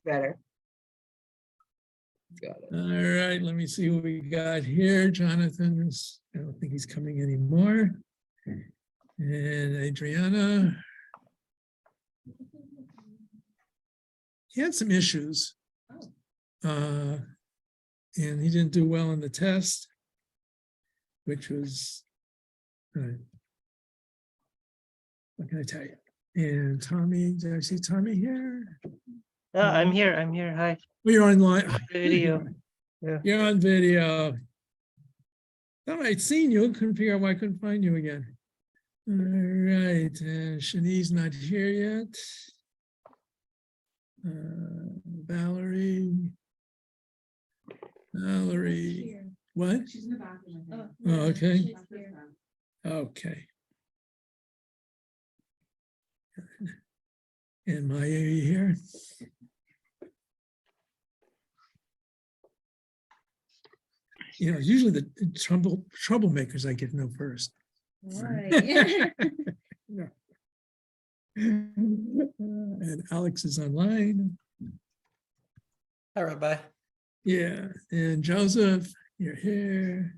better. Got it. All right, let me see what we got here. Jonathan is, I don't think he's coming anymore. And Adriana. He had some issues. And he didn't do well in the test, which was, what can I tell you? And Tommy, did I see Tommy here? I'm here. Hi. Well, you're online. Video. Yeah. You're on video. Thought I'd seen you. Couldn't figure out why I couldn't find you again. All right. Shanice's not here yet. Valerie. What? She's in the bathroom. Oh, okay. Okay. And Maya, are you here? You know, usually the troublemakers I get to know first. Right. No. And Alex is online. Hi, Rabbi. Yeah, and Joseph, you're here.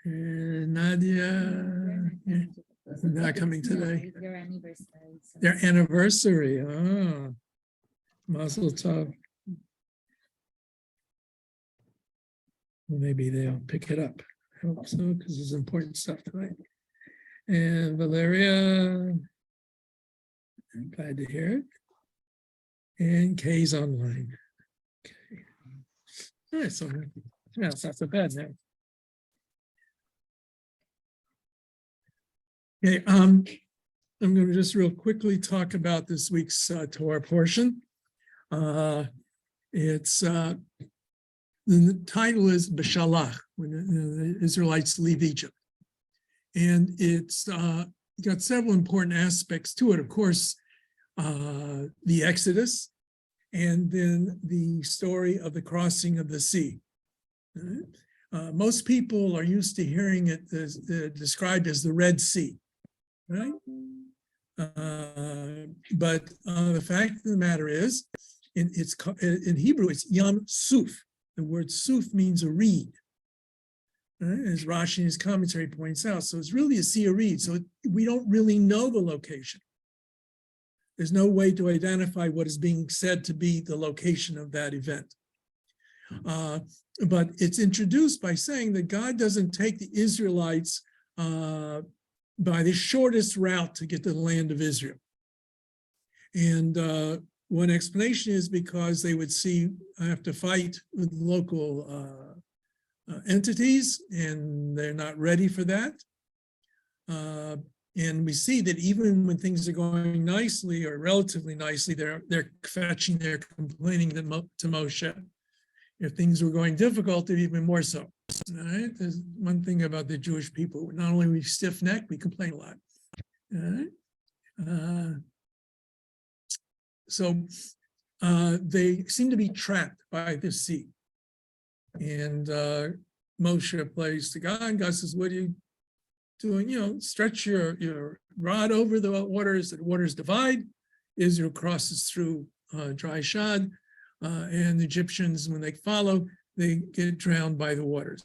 And Nadia, yeah, not coming today. Their anniversary. So. Their anniversary. Oh, Mazel Tov. Well, maybe they'll pick it up. I hope so, because there's important stuff tonight. And Valeria, I'm glad to hear it. And Kay's online. Okay. All right, so yeah, it's not so bad now. Okay, I'm going to just real quickly talk about this week's Torah portion. It's the title is B'Shalach, when the Israelites leave Egypt. And it's got several important aspects to it. Of course, the Exodus, and then the story of the crossing of the sea. Most people are used to hearing it described as the Red Sea, right? But the fact of the matter is, in Hebrew, it's Yam Suf. The word Suf means a reed, right? As Rashi in his commentary points out. So it's really a sea of reeds. So we don't really know the location. There's no way to identify what is being said to be the location of that event. But it's introduced by saying that God doesn't take the Israelites by the shortest route to get to the land of Israel. And one explanation is because they would have to fight with local entities, and they're not ready for that. And we see that even when things are going nicely or relatively nicely, they're fetching, they're complaining to Moshe. If things were going difficult, they're even more so. All right? There's one thing about the Jewish people: not only are we stiff-necked, we complain a lot. All right? So they seem to be trapped by the sea. And Moshe plays to God, and God says, "What are you doing? You know, stretch your rod over the waters divide." Israel crosses through dry shod, and the Egyptians, when they follow, they get drowned by the waters.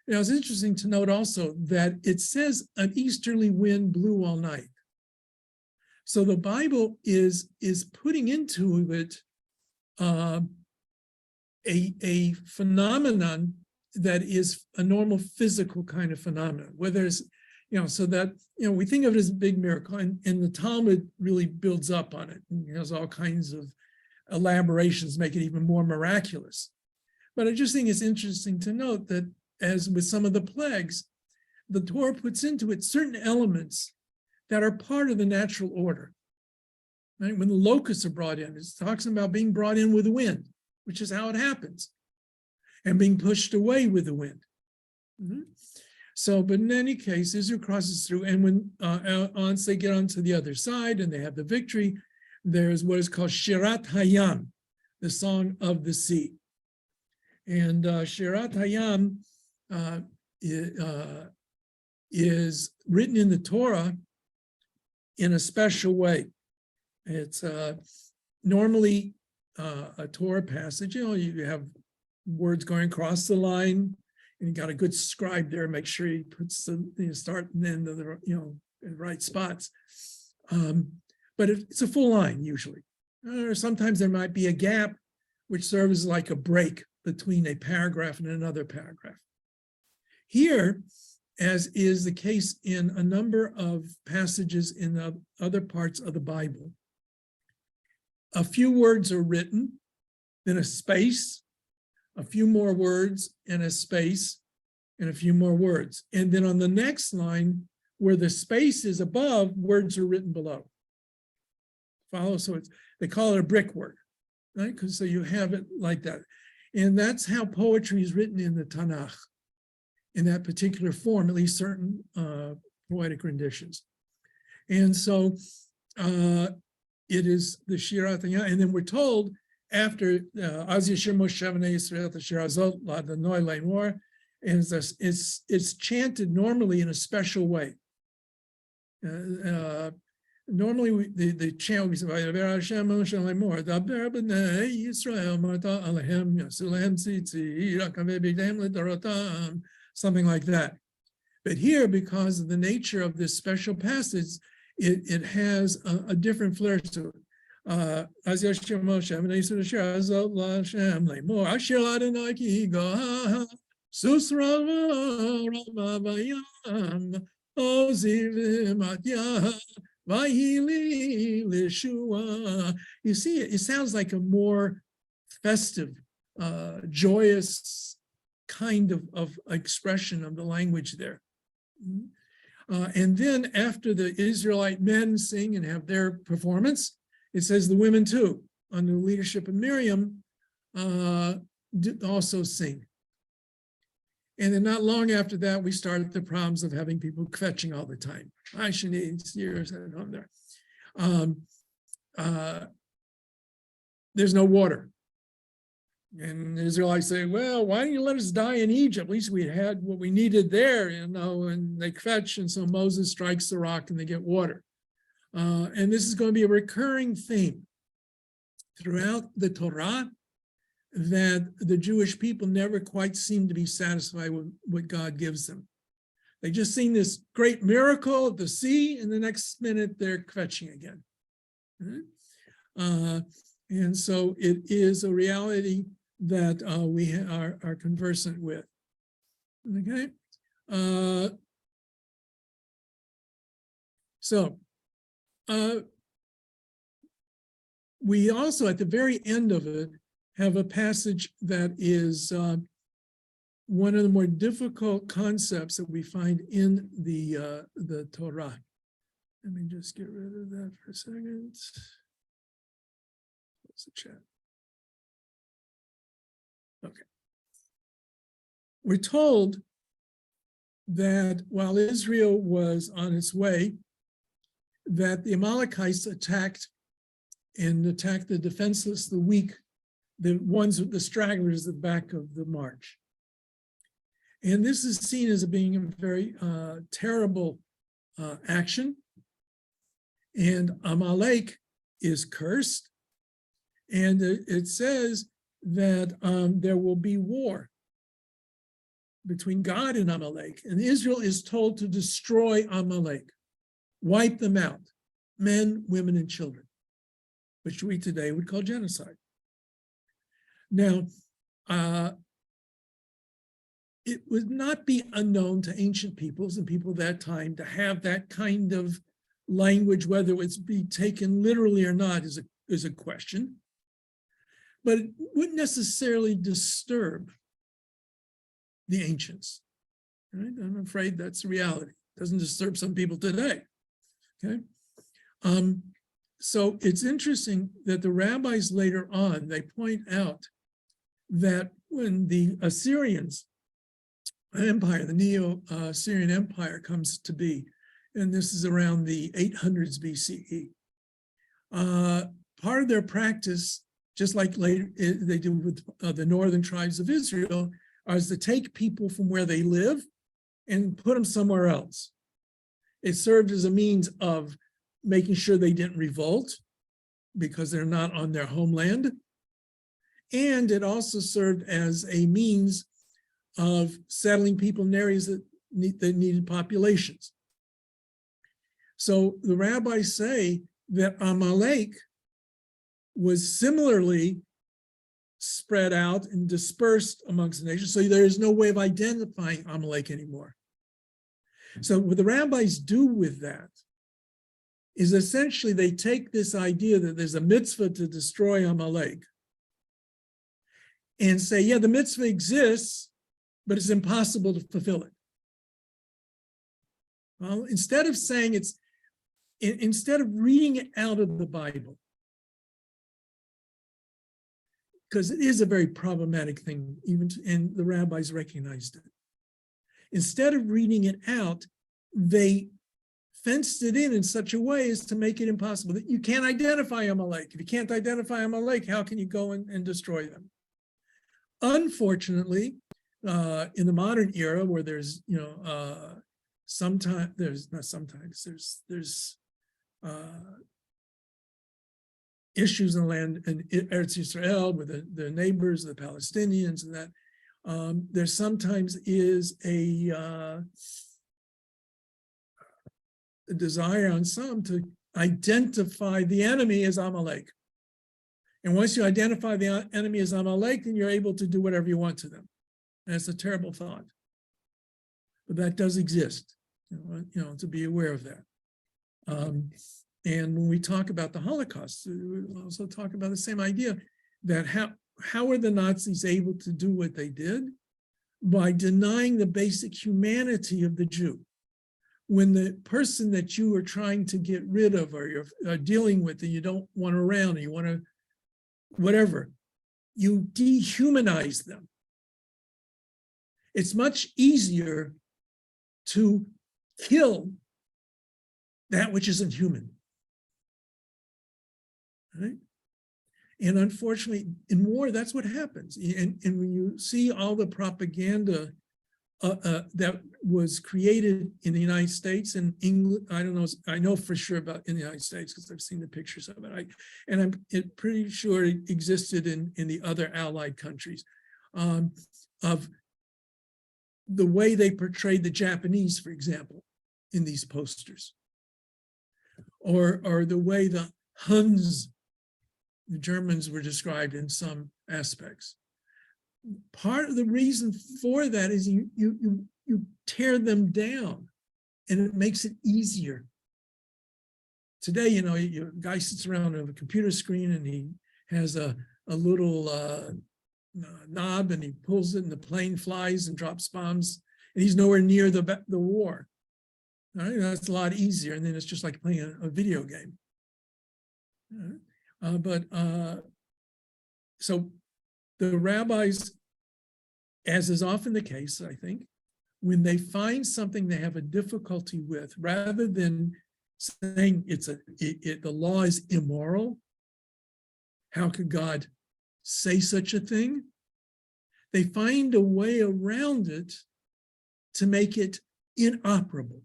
Now, it's interesting to note also that it says an easterly wind blew all night. So the Bible is putting into it a phenomenon that is a normal physical kind of phenomenon, whether it's, so that, we think of it as a big miracle, and the Talmud really builds up on it. And has all kinds of elaborations, make it even more miraculous. But I just think it's interesting to note that, as with some of the plagues, the Torah puts into it certain elements that are part of the natural order. Right? When the locusts are brought in, it talks about being brought in with the wind, which is how it happens, and being pushed away with the wind. Mm-hmm. So, but in any case, Israel crosses through, and when once they get onto the other side and they have the victory, there's what is called Shirat Hayam, the song of the sea. And Shirat Hayam is written in the Torah in a special way. It's normally a Torah passage. You have words going across the line, and you got a good scribe there. Make sure he puts the start and end of the in right spots. But it's a full line usually. Or sometimes there might be a gap, which serves like a break between a paragraph and another paragraph. Here, as is the case in a number of passages in the other parts of the Bible, a few words are written, then a space, a few more words, and a space, and a few more words. And then on the next line, where the space is above, words are written below. Follow? So they call it a brickwork, right? Because so you have it like that. And that's how poetry is written in the Tanakh, in that particular form, at least certain poetic renditions. And so it is the Shirat, and then we're told after Az Yashir Moshe B'nai Yisrael Shirazot L'Adonai Le'mor, and it's chanted normally in a special way. Normally the chant we say Vayaber Hashem Moshe Le'mor Daber B'nai Yisrael Marta Alehem Yasulehem Tzitzi Rakaveh B'Gdeim L'Dorotam, something like that. But here, because of the nature of this special passage, it has a different flair to it. As Yashir Moshe B'nai Yisrael Shirazot L'Hashem Le'mor Asher L'Adonai Ki Goha Susra Vayam Oziv Matya Vahili Lishua. You see, it sounds like a more festive, joyous kind of expression of the language there. And then after the Israelite men sing and have their performance, it says the women too, under the leadership of Miriam, also sing. And then not long after that, we started the problems of having people kvetching all the time. I should need years at home there. There's no water. And the Israelites say, well, why don't you let us die in Egypt? At least we had what we needed there, and they kvetch. And so Moses strikes the rock and they get water. And this is going to be a recurring theme throughout the Torah, that the Jewish people never quite seem to be satisfied with what God gives them. They just seen this great miracle at the sea, and the next minute they're kvetching again. And so it is a reality that we are conversant with. Okay. We also, at the very end of it, have a passage that is one of the more difficult concepts that we find in the Torah. Let me just get rid of that for a second. What's the chat? Okay. We're told that while Israel was on its way, that the Amalekites attacked the defenseless, the weak, the ones with the stragglers at the back of the march. And this is seen as being a very terrible action. And Amalek is cursed. And it says that there will be war between God and Amalek. And Israel is told to destroy Amalek, wipe them out, men, women, and children, which we today would call genocide. Now, it would not be unknown to ancient peoples and people of that time to have that kind of language, whether it's be taken literally or not is a question. But it wouldn't necessarily disturb the ancients. Right? I'm afraid that's the reality. It doesn't disturb some people today. Okay. So it's interesting that the rabbis later on, they point out that when the Assyrians empire, the Neo-Assyrian Empire comes to be, and this is around the 800s BCE, part of their practice, just like later they do with the northern tribes of Israel, is to take people from where they live and put them somewhere else. It served as a means of making sure they didn't revolt, because they're not on their homeland. And it also served as a means of settling people in areas that needed populations. So the rabbis say that Amalek was similarly spread out and dispersed amongst the nations. So there is no way of identifying Amalek anymore. So what the rabbis do with that is essentially they take this idea that there's a mitzvah to destroy Amalek and say, yeah, the mitzvah exists, but it's impossible to fulfill it. Well, instead of saying instead of reading it out of the Bible, because it is a very problematic thing, and the rabbis recognized it. Instead of reading it out, they fenced it in such a way as to make it impossible that you can't identify Amalek. If you can't identify Amalek, how can you go and destroy them? Unfortunately, in the modern era, where there's issues in the land in Eretz Yisrael with the neighbors, the Palestinians, and that there sometimes is a desire on some to identify the enemy as Amalek. And once you identify the enemy as Amalek, then you're able to do whatever you want to them. And it's a terrible thought. But that does exist, to be aware of that. And when we talk about the Holocaust, we also talk about the same idea, that how are the Nazis able to do what they did? By denying the basic humanity of the Jew. When the person that you are trying to get rid of, or you're dealing with, and you don't want around, or you want to whatever, you dehumanize them. It's much easier to kill that which isn't human. Right? And unfortunately, in war, that's what happens. And when you see all the propaganda that was created in the United States and England, I don't know, I know for sure about in the United States because I've seen the pictures of it. I'm pretty sure it existed in the other allied countries, of the way they portrayed the Japanese, for example, in these posters, or the way the Huns, the Germans, were described in some aspects. Part of the reason for that is you tear them down, and it makes it easier. Today, a guy sits around a computer screen and he has a little knob, and he pulls it and the plane flies and drops bombs, and he's nowhere near the war. All right, that's a lot easier, and then it's just like playing a video game. So the rabbis, as is often the case, I think, when they find something they have a difficulty with, rather than saying the law is immoral, how could God say such a thing? They find a way around it to make it inoperable.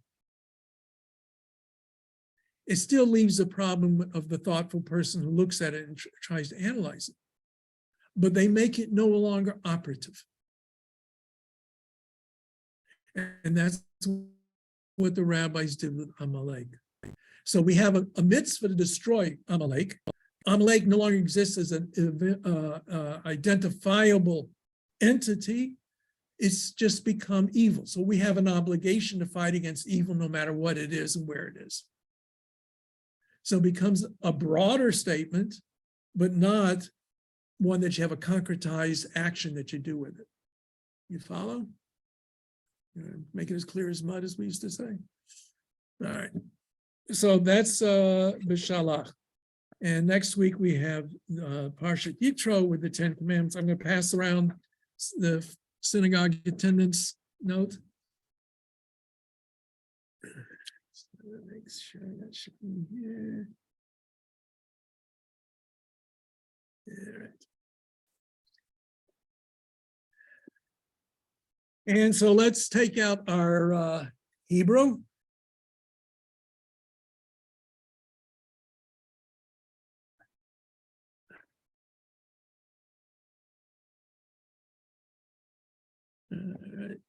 It still leaves the problem of the thoughtful person who looks at it and tries to analyze it, but they make it no longer operative. And that's what the rabbis did with Amalek. So we have a mitzvah to destroy Amalek. Amalek no longer exists as an identifiable entity. It's just become evil. So we have an obligation to fight against evil no matter what it is and where it is. So it becomes a broader statement, but not one that you have a concretized action that you do with it. You follow? Make it as clear as mud, as we used to say. All right. So that's B'Shalach. And next week we have Parshat Yitro with the 10 Commandments. I'm going to pass around the synagogue attendance note. Make sure that should be here. All right. And so let's take out our Hebrew. right.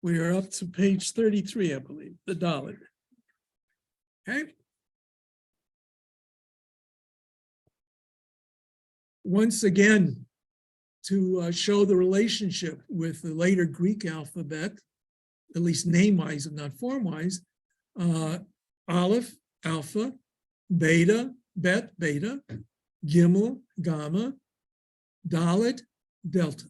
We are up to page 33, I believe, the Dalet. Okay. Once again, to show the relationship with the later Greek alphabet, at least name-wise and not form-wise, Aleph, Alpha, Beta, Bet, Beta, Gimel, Gamma, Dalet, Delta.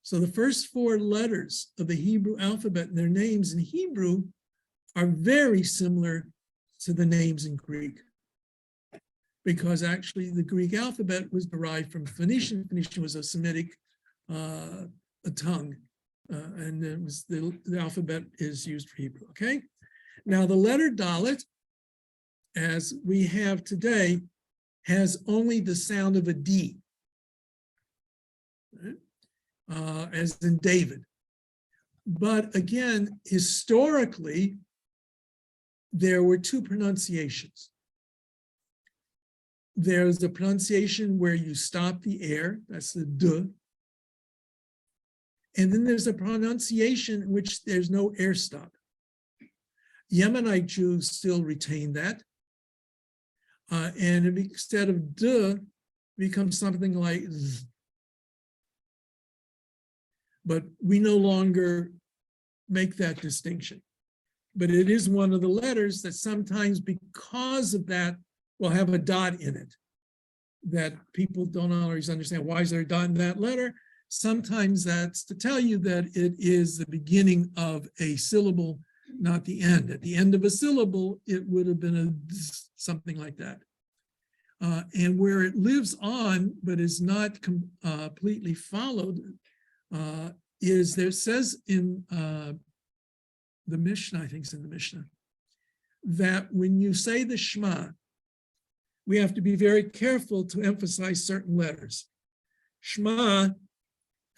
So the first four letters of the Hebrew alphabet and their names in Hebrew are very similar to the names in Greek, because actually the Greek alphabet was derived from Phoenician. Phoenician was a Semitic a tongue, and it was the alphabet is used for Hebrew. Okay, now the letter Dalet, as we have today, has only the sound of a D, right? As in David. But again, historically, there were two pronunciations. There's the pronunciation where you stop the air, that's the D. And then there's a pronunciation in which there's no air stop. Yemenite Jews still retain that. And instead of D, it becomes something like Z. But we no longer make that distinction. But it is one of the letters that sometimes, because of that, will have a dot in it that people don't always understand. Why is there a dot in that letter? Sometimes that's to tell you that it is the beginning of a syllable, not the end. At the end of a syllable, it would have been something like that. And where it lives on, but is not completely followed, is there says in the Mishnah, I think it's in the Mishnah, that when you say the Shema, we have to be very careful to emphasize certain letters. Shema,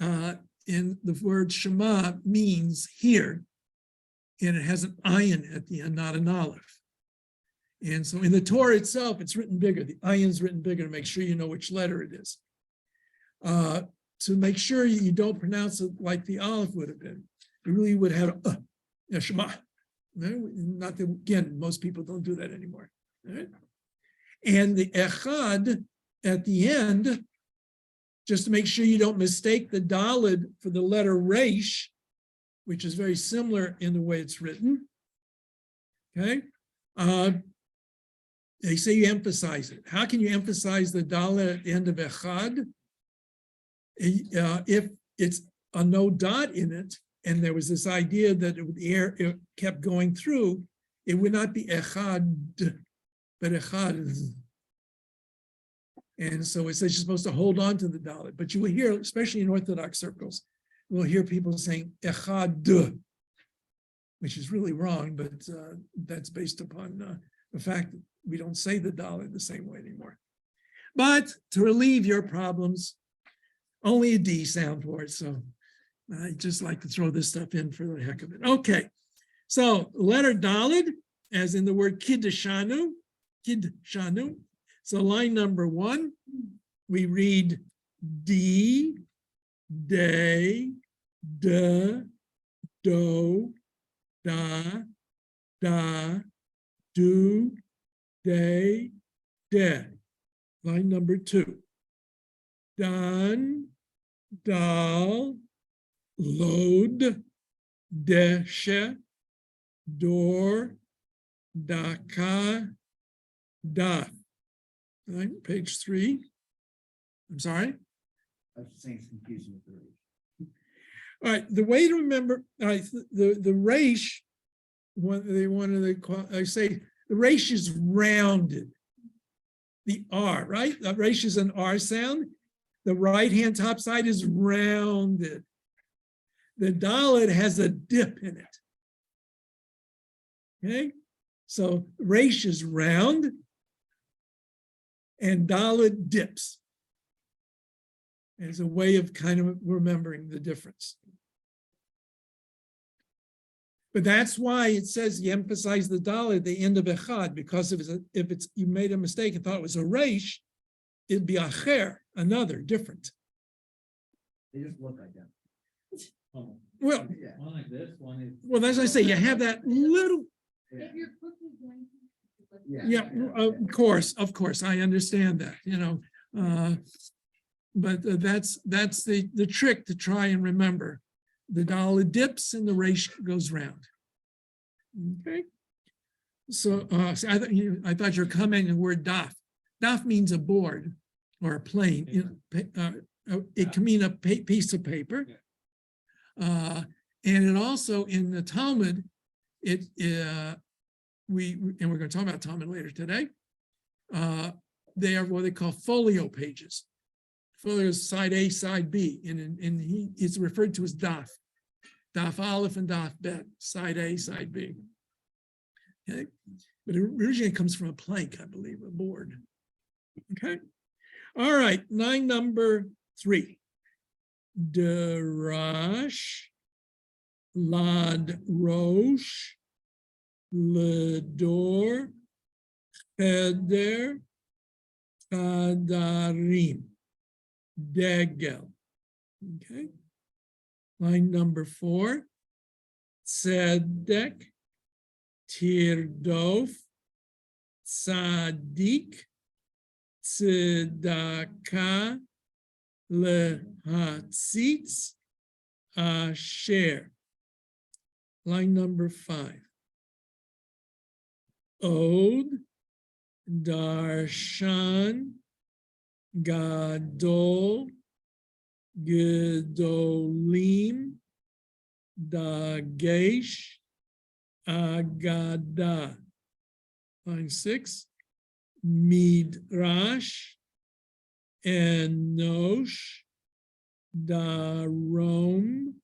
in the word Shema, means hear, and it has an ayin at the end, not an aleph. And so in the Torah itself, it's written bigger. The ayin's written bigger to make sure you know which letter it is. To make sure you don't pronounce it like the aleph would have been. You really would have Shema. Not that, again, most people don't do that anymore. Right? And the echad at the end, just to make sure you don't mistake the daled for the letter resh, which is very similar in the way it's written. Okay. They say you emphasize it. How can you emphasize the daled at the end of echad? If it's a no dot in it, and there was this idea that the air it kept going through, it would not be echad, but echad. And so it says you're supposed to hold on to the dalet. But you will hear, especially in Orthodox circles, we'll hear people saying echad, which is really wrong, but that's based upon the fact that we don't say the dalet the same way anymore. But to relieve your problems, only a D sound for it. So I just like to throw this stuff in for the heck of it. Okay, so letter Dalet, as in the word kiddeshanu. So line number 1, we read D, day, da, do, da, do, day, de. Line number 2. Dan, dal, lod, deshe, dor, daka, da. Right, page 3. I'm sorry. I was saying it's confusing with the resh. All right, the way to remember, all right, the resh, I say the resh is rounded. The R, right? The resh is an R sound. The right-hand top side is rounded. The dalet has a dip in it. Okay, so resh is round, and dalet dips. As a way of kind of remembering the difference. But that's why it says you emphasize the dalet at the end of echad, because if it's you made a mistake and thought it was a resh, it'd be acher, another, different. They just look identical. Oh, Well, Yeah. one like this, one is. well, as I say, you have that little, Yeah. yeah, Yeah. of course, I understand that, but that's the trick to try and remember. The dollar dips and the ratio goes round. Okay. So, so I thought you were commenting on the word daf. Daf means a board or a plane. It can mean a piece of paper. And it also in the Talmud, and we're going to talk about Talmud later today. They are what they call folio pages. Folio is side A, side B, and it's referred to as daf. Daf Aleph and Daf Bet, side A, side B. Okay, but it originally comes from a plank, I believe, a board. Okay, all right, line number 3. Derash, Lad Rosh, Ledor, Cheder, Kadarim, Degel. Okay. Line number 4. Tzedek, Tirdof, Tzadik, Tzedakah, Lehatzitz, Asher. Line number 5. Od, Darshan, Gadol, Gedolim, Dagesh, Agada. Line 6. Midrash, Enosh, Darom,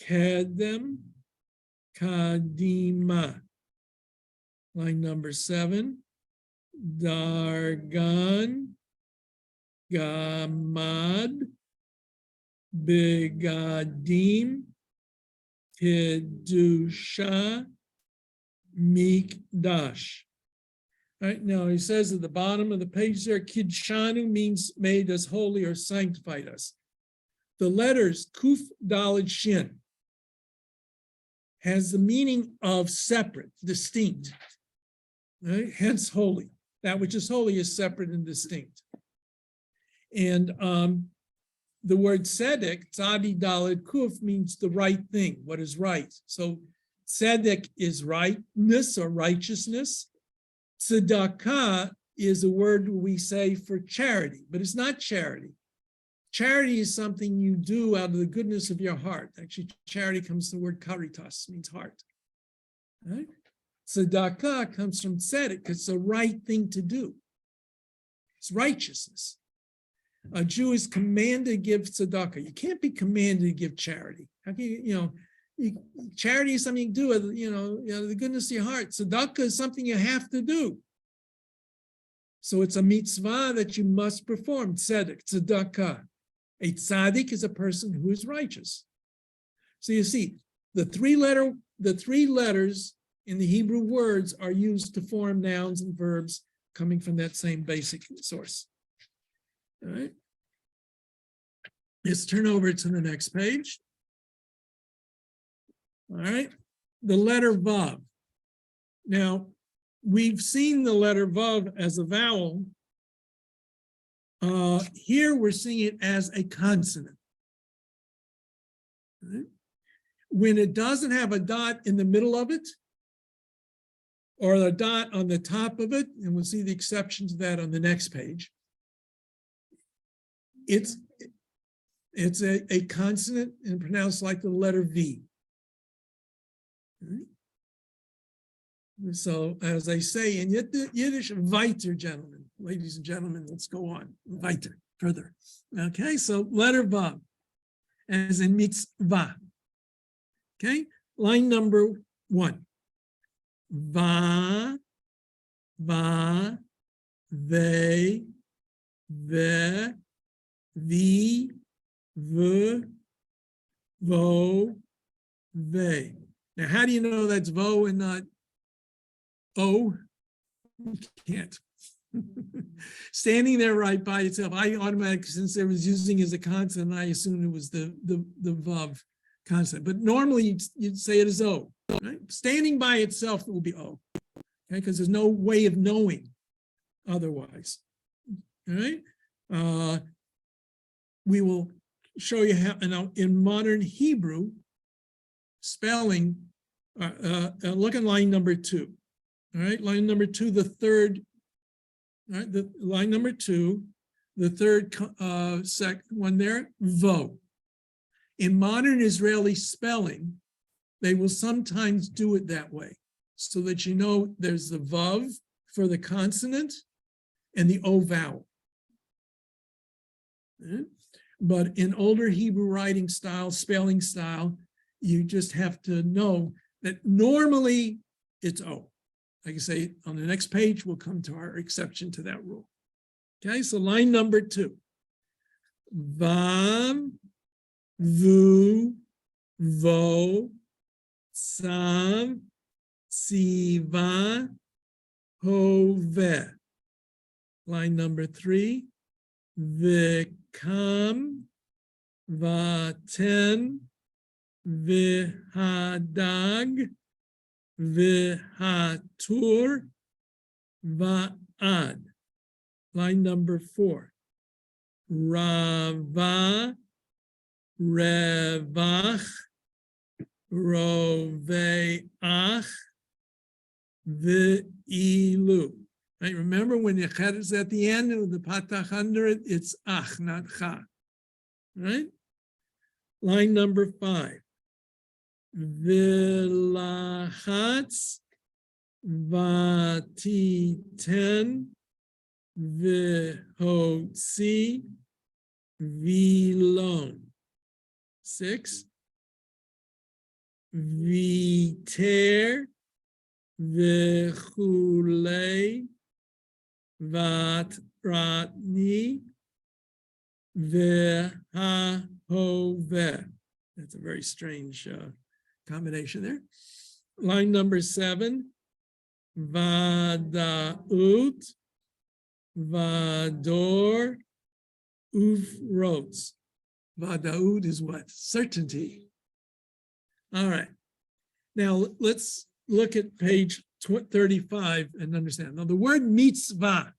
Kedem, Kadima. Line number 7. Dargan, Gamad, Begadim, Kedusha, Mikdash. All right, now he says at the bottom of the page there, Kidshanu means made us holy or sanctified us. The letters Kuf, Daled, Shin has the meaning of separate, distinct, right? Hence holy. That which is holy is separate and distinct. And the word tzedek, tzadi daled kuf, means the right thing, what is right. So tzedek is rightness or righteousness. Tzedakah is a word we say for charity, but it's not charity. Charity is something you do out of the goodness of your heart. Actually, charity comes from the word caritas, means heart. Right? Tzedakah comes from tzedek, because it's the right thing to do. It's righteousness. A Jew is commanded to give tzedakah. You can't be commanded to give charity. How can you, charity is something you do with, the goodness of your heart. Tzedakah is something you have to do. So it's a mitzvah that you must perform. Tzedek, tzedakah. A tzaddik is a person who is righteous. So you see, the three letters in the Hebrew words are used to form nouns and verbs coming from that same basic source. All right. Let's turn over to the next page. All right. The letter Vav. Now, we've seen the letter Vav as a vowel. Here we're seeing it as a consonant. All right. When it doesn't have a dot in the middle of it, or a dot on the top of it, and we'll see the exceptions to that on the next page. It's a consonant and pronounced like the letter V. So as I say in Yiddish, weiter, gentlemen, ladies and gentlemen, let's go on, weiter, further. Okay, so letter Vav, as in mitzvah. Okay, line number 1. Va, va, ve, ve, vi, v, vo, ve. Now, how do you know that's vo and not o? You can't. Standing there right by itself, I automatically, since it was using as a consonant, I assumed it was the vav consonant. But normally you'd say it as O. Right? Standing by itself, it will be O. Okay, because there's no way of knowing otherwise. All right. We will show you how in modern Hebrew spelling. Look at line number 2. All right, line number 2, the third. All right, the line number 2, the third one there, vo. In modern Israeli spelling, they will sometimes do it that way, so that you know there's the vav for the consonant and the o vowel. Okay? But in older Hebrew writing style, spelling style, you just have to know that normally it's O. Like I say, on the next page, we'll come to our exception to that rule. Okay, so line number 2. Vav, vu, vo, tzav, tziva, hove. Line number 3. Vikam, vaten, vihadag, vihatur, va'ad. Line number 4. Rava, revach, roveach, v'ilu. Right? Remember when the chet is at the end of the patach under it, it's ach, not cha. Right? Line number 5. Vilachatz, vatiten, vihotzi, vilon. 6. Viter, vichulei, vatratni, v'hahoveh. That's a very strange combination there. Line number 7, vadaut, vador, ufrots. Vadaut is what? Certainty. All right. Now let's look at page 35 and understand. Now the word mitzvah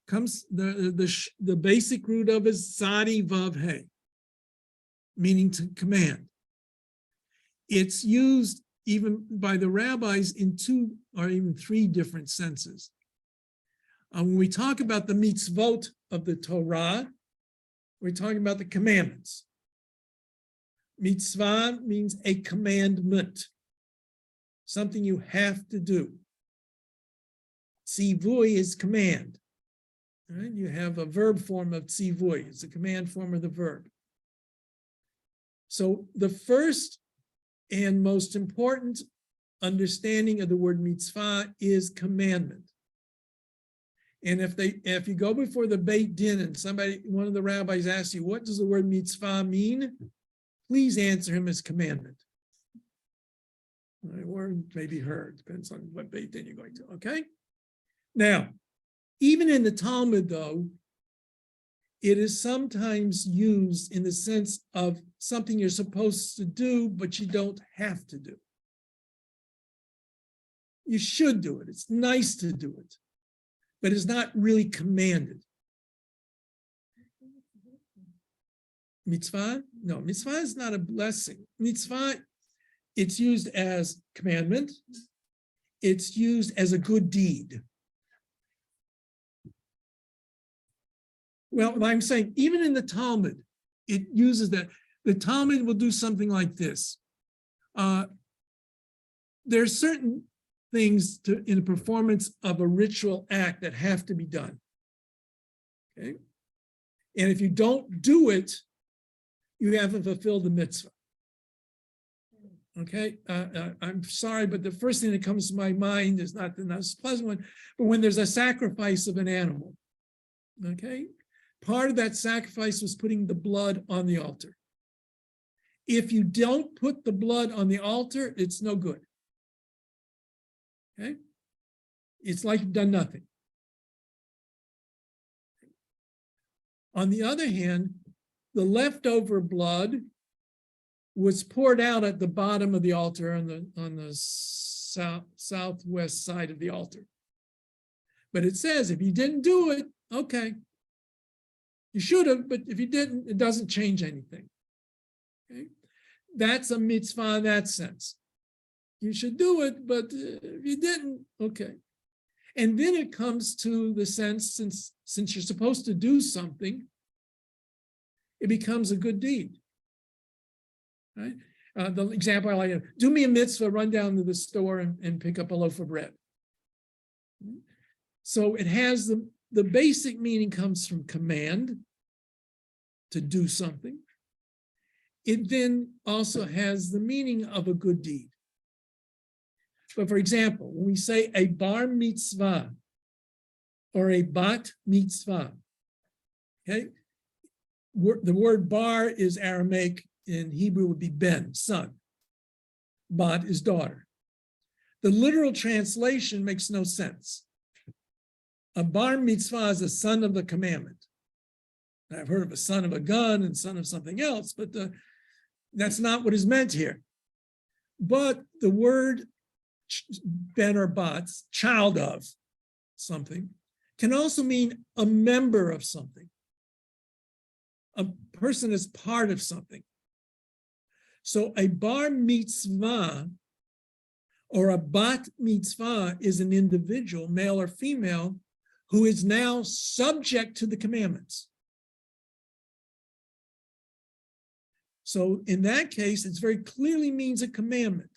comes, the basic root of is sadi vav he, meaning to command. It's used even by the rabbis in 2 or even 3 different senses. When we talk about the mitzvot of the Torah, we're talking about the commandments. Mitzvah means a commandment, something you have to do. Tzivui is command. Right? You have a verb form of tzivui. It's a command form of the verb. So the first and most important understanding of the word mitzvah is commandment. And if you go before the Beit Din and one of the rabbis asks you, what does the word mitzvah mean? Please answer him as commandment. Or maybe her, depends on what Beit Din you're going to, okay? Now, even in the Talmud though, it is sometimes used in the sense of something you're supposed to do, but you don't have to do. You should do it. It's nice to do it, but it's not really commanded. Mitzvah? No, mitzvah is not a blessing. Mitzvah, it's used as commandment. It's used as a good deed. Well, I'm saying even in the Talmud, it uses that. The Talmud will do something like this. There are certain things in the performance of a ritual act that have to be done. Okay? And if you don't do it, you haven't fulfilled the mitzvah. Okay? I'm sorry, but the first thing that comes to my mind is not the most pleasant one, but when there's a sacrifice of an animal. Okay? Part of that sacrifice was putting the blood on the altar. If you don't put the blood on the altar, it's no good. Okay? It's like you've done nothing. On the other hand, the leftover blood was poured out at the bottom of the altar on the southwest side of the altar. But it says if you didn't do it, okay. You should have, but if you didn't, it doesn't change anything. Okay? That's a mitzvah in that sense. You should do it, but if you didn't, okay. And then it comes to the sense, since you're supposed to do something, it becomes a good deed. Right? The example I like, do me a mitzvah, run down to the store and pick up a loaf of bread. So it has the basic meaning comes from command, to do something. It then also has the meaning of a good deed. But for example, when we say a bar mitzvah or a bat mitzvah, okay, the word bar is Aramaic, in Hebrew would be ben, son. Bat is daughter. The literal translation makes no sense. A bar mitzvah is a son of the commandment. I've heard of a son of a gun and son of something else, but that's not what is meant here. But the word ben or bat, child of something, can also mean a member of something. A person is part of something. So a bar mitzvah or a bat mitzvah is an individual, male or female, who is now subject to the commandments. So in that case, it very clearly means a commandment.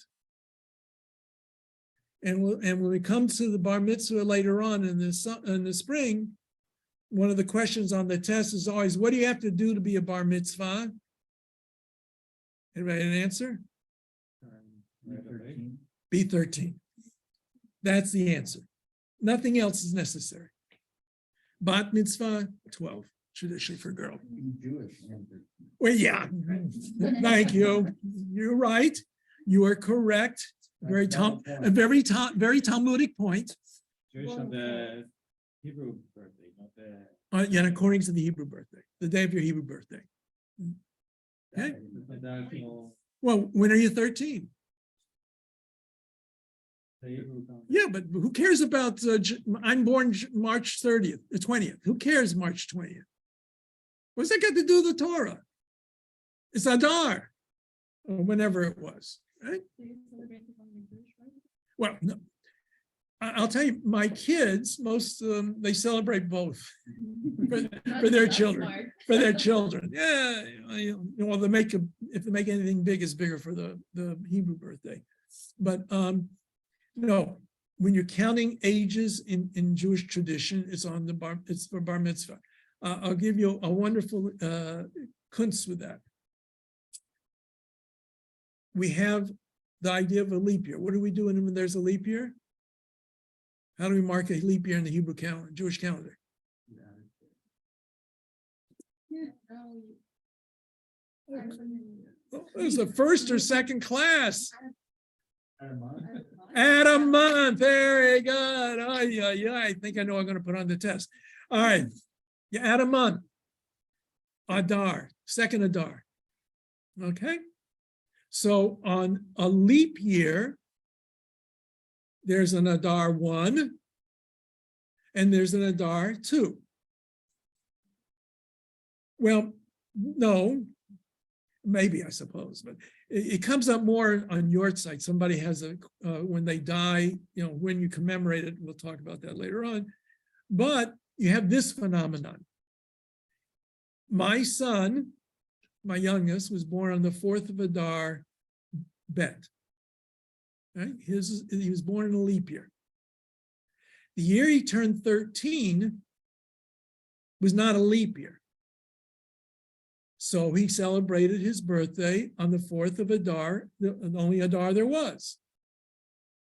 And when we come to the bar mitzvah later on in the spring, one of the questions on the test is always, what do you have to do to be a bar mitzvah? Anybody have an answer? Be 13. That's the answer. Nothing else is necessary. Bat mitzvah, 12, traditionally for a girl. Jewish. Well, yeah, thank you. You're right. You are correct. Very very Talmudic point. Jewish on the Hebrew birthday, not the. Yeah, according to the Hebrew birthday, the day of your Hebrew birthday. Okay. Well, when are you 13? The Hebrew count. Yeah, but who cares about? I'm born March 30th, the 20th. Who cares March 20th? What's that got to do with the Torah? It's Adar, or whenever it was, right? Well, no. I'll tell you, my kids, most of them, they celebrate both for their children. For their children, yeah. Well, if they make anything big, it's bigger for the Hebrew birthday. But no, when you're counting ages in Jewish tradition, it's for bar mitzvah. I'll give you a wonderful kunst with that. We have the idea of a leap year. What do we do when there's a leap year? How do we mark a leap year in the Hebrew calendar, Jewish calendar? It was the first or second class. Add a month. Very good. Oh, yeah. I think I know what I'm going to put on the test. All right. You add a month. Adar, second Adar. Okay. So on a leap year, there's an Adar 1 and there's an Adar 2. Well, no, maybe, I suppose, but it comes up more on your side. Somebody has when they die, when you commemorate it, we'll talk about that later on. But you have this phenomenon. My son, my youngest, was born on the 4th of Adar, Bet. Right? He was born in a leap year. The year he turned 13 was not a leap year. So he celebrated his birthday on the 4th of Adar, the only Adar there was.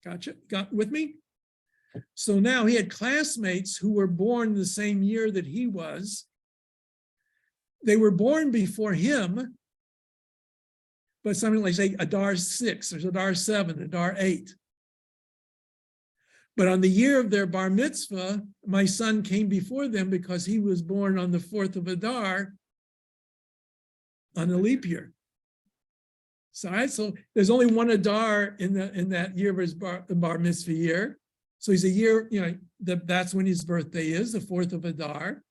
Gotcha? Got with me? So now he had classmates who were born the same year that he was. They were born before him, but something like, say, Adar 6, there's Adar 7, Adar 8. But on the year of their bar mitzvah, my son came before them because he was born on the 4th of Adar on a leap year. So there's only one Adar in that year of his bar mitzvah year. So he's a year, that's when his birthday is, the 4th of Adar.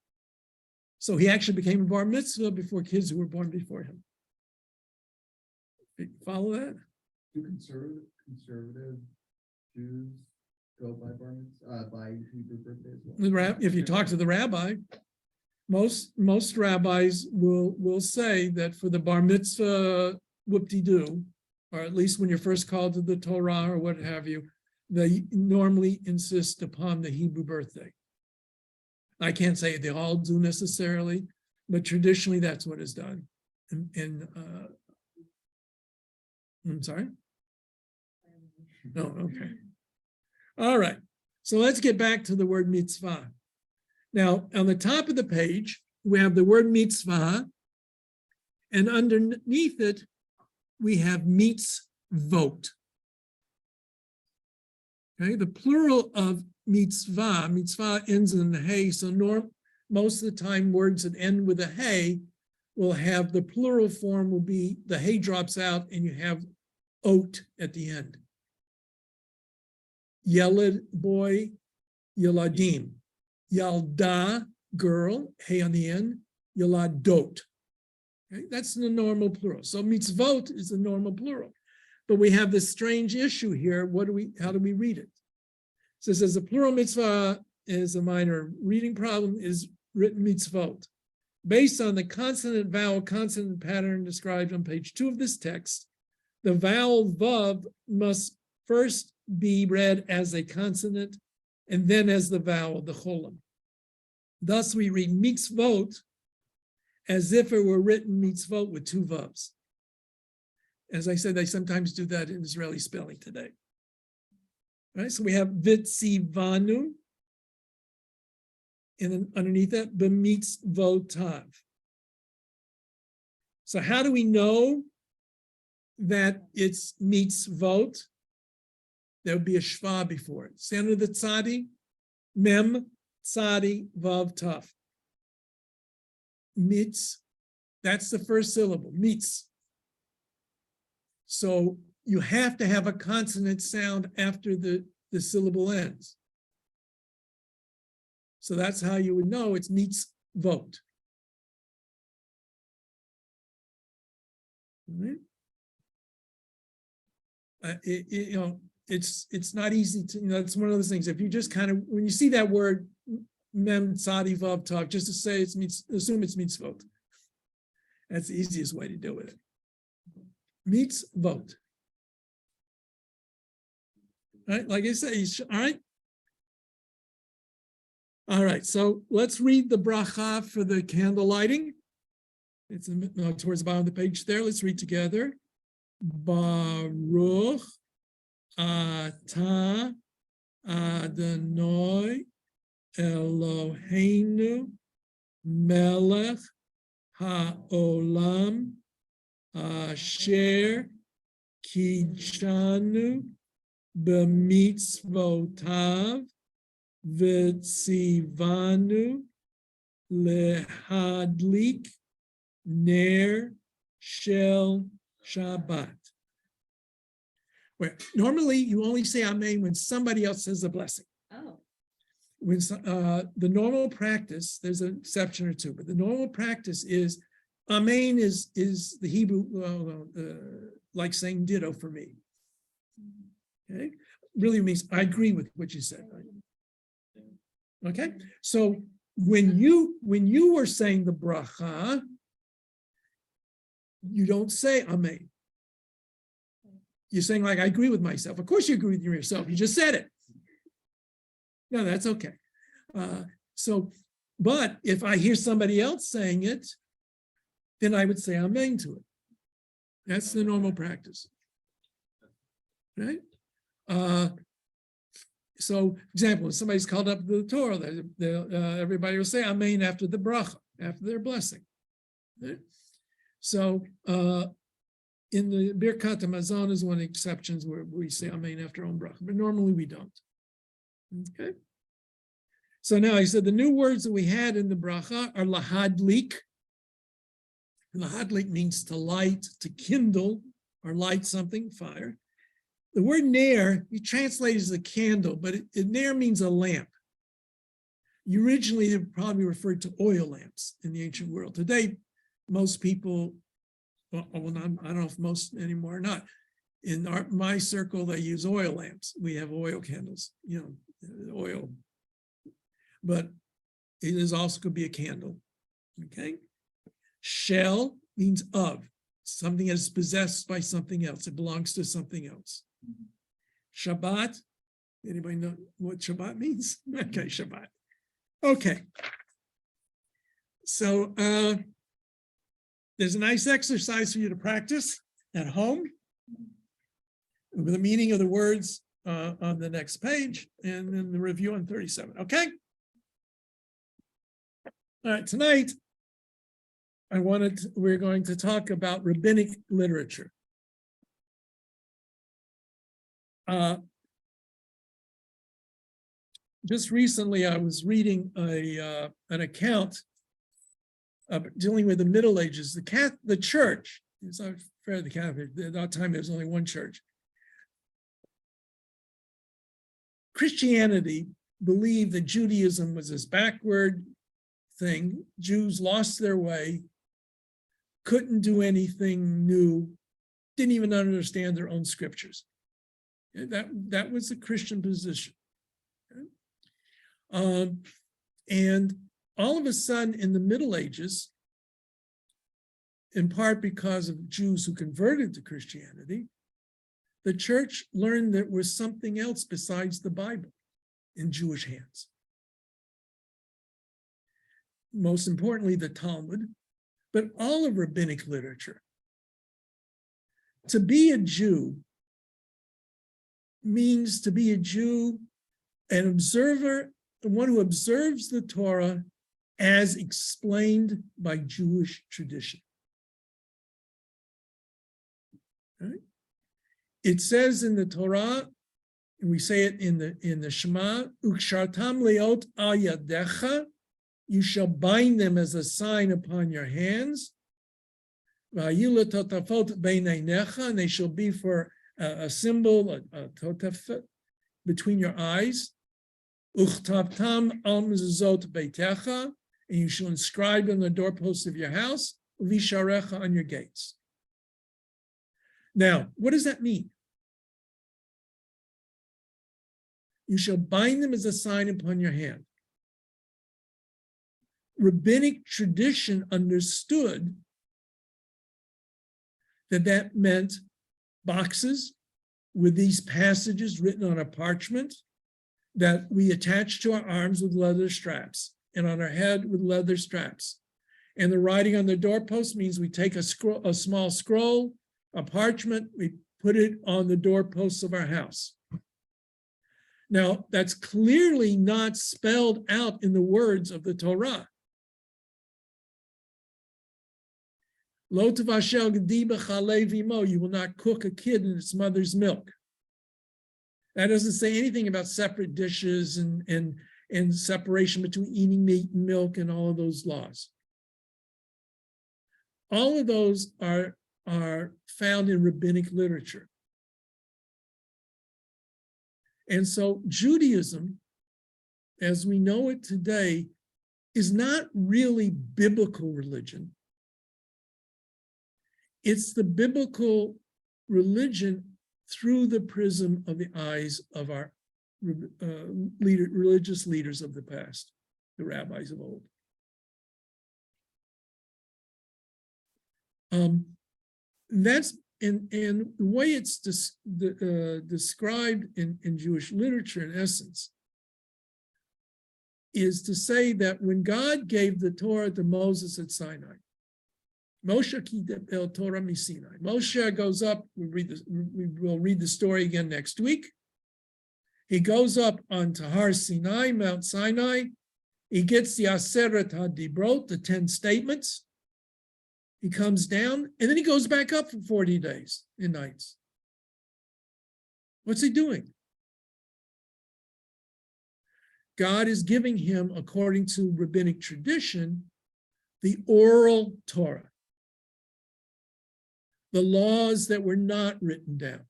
So he actually became a bar mitzvah before kids who were born before him. Follow that? Do conservative Jews go by bar mitzvah, by Hebrew birthday as well? If you talk to the rabbi, most rabbis will say that for the bar mitzvah whoop-de-doo, or at least when you're first called to the Torah or what have you, they normally insist upon the Hebrew birthday. I can't say they all do necessarily, but traditionally that's what is done. I'm sorry? No, okay. All right. So let's get back to the word mitzvah. Now, on the top of the page, we have the word mitzvah, and underneath it, we have mitzvot. Okay, the plural of mitzvah ends in the hey, so most of the time words that end with a hey will have the plural form will be, the hey drops out and you have ot at the end. Yelad, boy, yeladim. Yalda, girl, hey on the end, yaladot. Okay, that's the normal plural. So mitzvot is the normal plural. But we have this strange issue here. How do we read it? So it says the plural mitzvah is a minor reading problem, is written mitzvot. Based on the consonant vowel consonant pattern described on page 2 of this text, the vowel vav must first be read as a consonant and then as the vowel, the cholam. Thus we read mitzvot as if it were written mitzvot with 2 vavs. As I said, they sometimes do that in Israeli spelling today. All right, so we have vitzivanu, and then underneath that, b'mitzvotav. So how do we know that it's mitzvot? There would be a shva before it. Say under the tzadi, mem, tzadi, vav, tav. Mitz, that's the first syllable, mitz. So you have to have a consonant sound after the syllable ends. So that's how you would know it's mitzvot. Right? It's not easy to, it's one of those things. If you just kind of, when you see that word mem tzadi vav tav, just to say assume it's mitzvot. That's the easiest way to do it. Mitzvot. Right, like I say, all right. All right, so let's read the bracha for the candle lighting. It's towards the bottom of the page there. Let's read together. Baruch atah Adonai Eloheinu melech haolam asher kidshanu b'mitzvotav v'tzivanu lehadlik ner shel Shabbat. Where normally you only say amen when somebody else says the blessing. Oh. When the normal practice, there's an exception or two, but the normal practice is amen is the Hebrew like saying ditto for me. Okay, really means I agree with what you said. Right? Okay, so when you were saying the bracha, you don't say amen. You're saying like I agree with myself. Of course you agree with yourself. You just said it. No, that's okay. But if I hear somebody else saying it, then I would say amen to it. That's the normal practice. Right? So, example, if somebody's called up to the Torah, everybody will say amen after the bracha, after their blessing. Right? So, in the Birkat HaMazon is one of the exceptions where we say amen after our own bracha, but normally we don't. Okay. So now I said the new words that we had in the bracha are lahadlik. Lahadlik means to light, to kindle, or light something, fire. The word ner, you translate as a candle, but ner means a lamp. Originally, they probably referred to oil lamps in the ancient world. Today, most people, well, I don't know if most anymore or not. In my circle, they use oil lamps. We have oil candles, oil. But it is also could be a candle. Okay. Shell means of, something that is possessed by something else. It belongs to something else. Shabbat. Anybody know what Shabbat means? Okay, Shabbat. Okay. So there's a nice exercise for you to practice at home with the meaning of the words on the next page, and then the review on 37. Okay. All right, tonight we're going to talk about rabbinic literature. Just recently, I was reading an account of dealing with the Middle Ages. The church, it's not fair, the Catholic, at that time there was only one church. Christianity believed that Judaism was this backward thing. Jews lost their way, couldn't do anything new, didn't even understand their own scriptures. That was the Christian position. And all of a sudden in the Middle Ages, in part because of Jews who converted to Christianity, the church learned there was something else besides the Bible in Jewish hands. Most importantly, the Talmud, but all of rabbinic literature. To be a Jew means to be a Jew, an observer, one who observes the Torah as explained by Jewish tradition. Right? It says in the Torah, and we say it in the Shema, Ukshartam leot al yadecha, you shall bind them as a sign upon your hands, and they shall be for a symbol, a totaf, between your eyes. Uchtavtam al mezuzot beitecha, and you shall inscribe on the doorposts of your house, visharecha, on your gates. Now, what does that mean? You shall bind them as a sign upon your hand. Rabbinic tradition understood that meant boxes with these passages written on a parchment that we attach to our arms with leather straps and on our head with leather straps. And the writing on the doorpost means we take a small scroll, a parchment, we put it on the doorposts of our house. Now, that's clearly not spelled out in the words of the Torah. Lo tavashel gediba chalev imo, you will not cook a kid in its mother's milk. That doesn't say anything about separate dishes and separation between eating meat and milk and all of those laws. All of those are found in rabbinic literature. And so Judaism, as we know it today, is not really biblical religion. It's the biblical religion through the prism of the eyes of our religious leaders of the past, the rabbis of old. That's and the way it's described in Jewish literature, in essence, is to say that when God gave the Torah to Moses at Sinai, Moshe el Torah mi Sinai. Moshe goes up. We will read the story again next week. He goes up onto Har Sinai, Mount Sinai. He gets the Aseret HaDibrot, the 10 statements. He comes down, and then he goes back up for 40 days and nights. What's he doing? God is giving him, according to rabbinic tradition, the oral Torah, the laws that were not written down.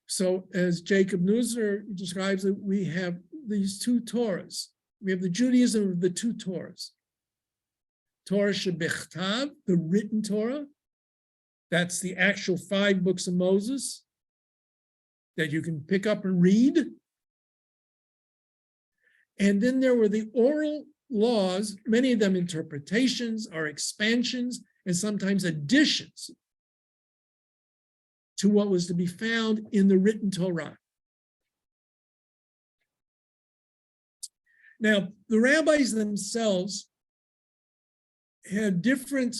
So as Jacob Nusser describes it, we have these two Torahs. We have the Judaism of the two Torahs. Torah Shebechtav, the written Torah. That's the actual 5 books of Moses that you can pick up and read. And then there were the oral laws, many of them interpretations or expansions, and sometimes additions to what was to be found in the written Torah. Now, the rabbis themselves had different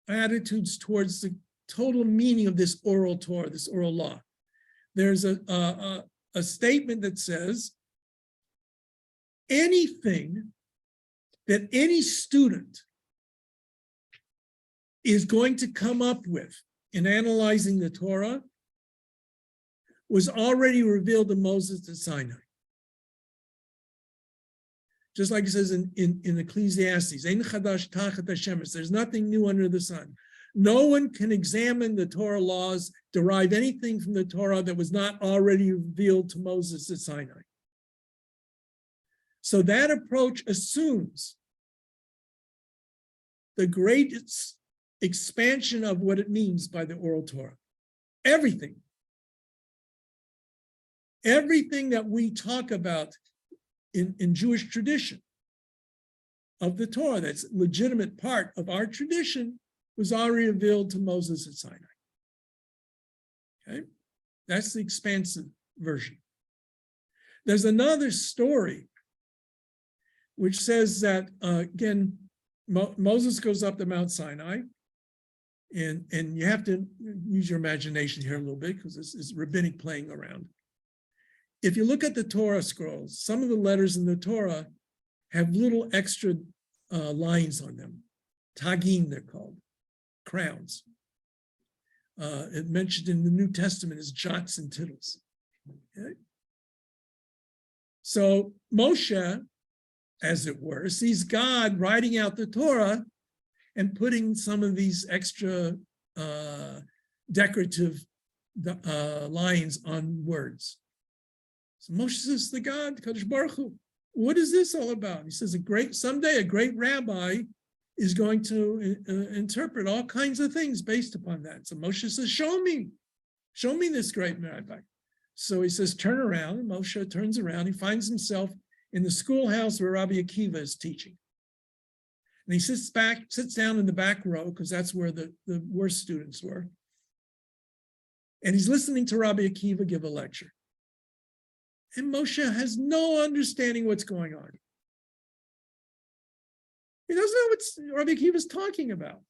attitudes towards the total meaning of this oral Torah, this oral law. There's a statement that says, anything that any student is going to come up with in analyzing the Torah was already revealed to Moses at Sinai. Just like it says in Ecclesiastes, Ein chadash tachat hashemesh, there's nothing new under the sun. No one can examine the Torah laws, derive anything from the Torah that was not already revealed to Moses at Sinai. So that approach assumes the great expansion of what it means by the oral Torah. Everything that we talk about in Jewish tradition of the Torah, that's a legitimate part of our tradition, was already revealed to Moses at Sinai. Okay, that's the expansive version. There's another story which says that, again, Moses goes up to Mount Sinai, and you have to use your imagination here a little bit because this is rabbinic playing around. If you look at the Torah scrolls, some of the letters in the Torah have little extra lines on them. Tagim, they're called, crowns. It mentioned in the New Testament as jots and tittles. Okay? So Moshe, as it were, sees God writing out the Torah and putting some of these extra decorative lines on words. So Moshe says to God, Kadosh Baruch Hu, what is this all about? He says, someday a great rabbi is going to interpret all kinds of things based upon that. So Moshe says, show me this great rabbi. So he says, turn around, and Moshe turns around. He finds himself in the schoolhouse where Rabbi Akiva is teaching. And he sits down in the back row, because that's where the worst students were. And he's listening to Rabbi Akiva give a lecture. And Moshe has no understanding what's going on. He doesn't know what Rabbi Akiva is talking about.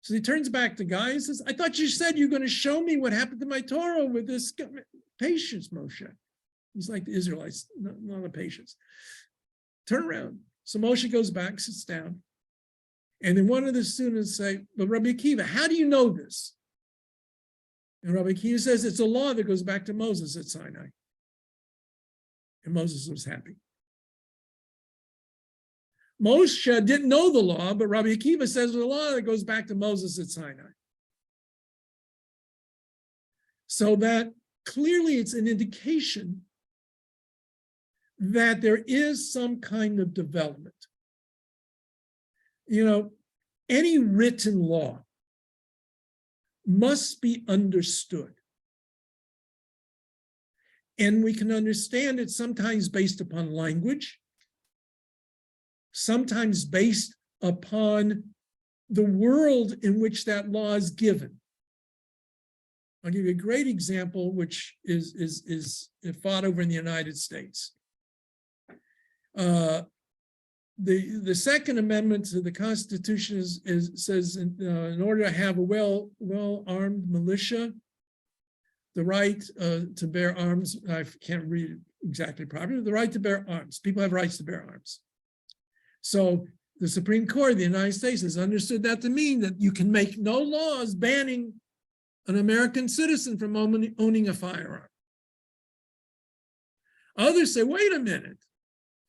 So he turns back to Guy and says, I thought you said you're going to show me what happened to my Torah with this patience, Moshe. He's like the Israelites, not the patience. Turn around. So Moshe goes back, sits down. And then one of the students say, but Rabbi Akiva, how do you know this? And Rabbi Akiva says, it's a law that goes back to Moses at Sinai. And Moses was happy. Moshe didn't know the law, but Rabbi Akiva says the law that goes back to Moses at Sinai. So that clearly it's an indication that there is some kind of development. You know, any written law must be understood. And we can understand it sometimes based upon language, sometimes based upon the world in which that law is given. I'll give you a great example, which is fought over in the United States. The Second Amendment to the Constitution says in order to have a well-armed militia, the right to bear arms, I can't read it exactly properly, the right to bear arms. People have rights to bear arms. So the Supreme Court of the United States has understood that to mean that you can make no laws banning an American citizen from owning a firearm. Others say, wait a minute.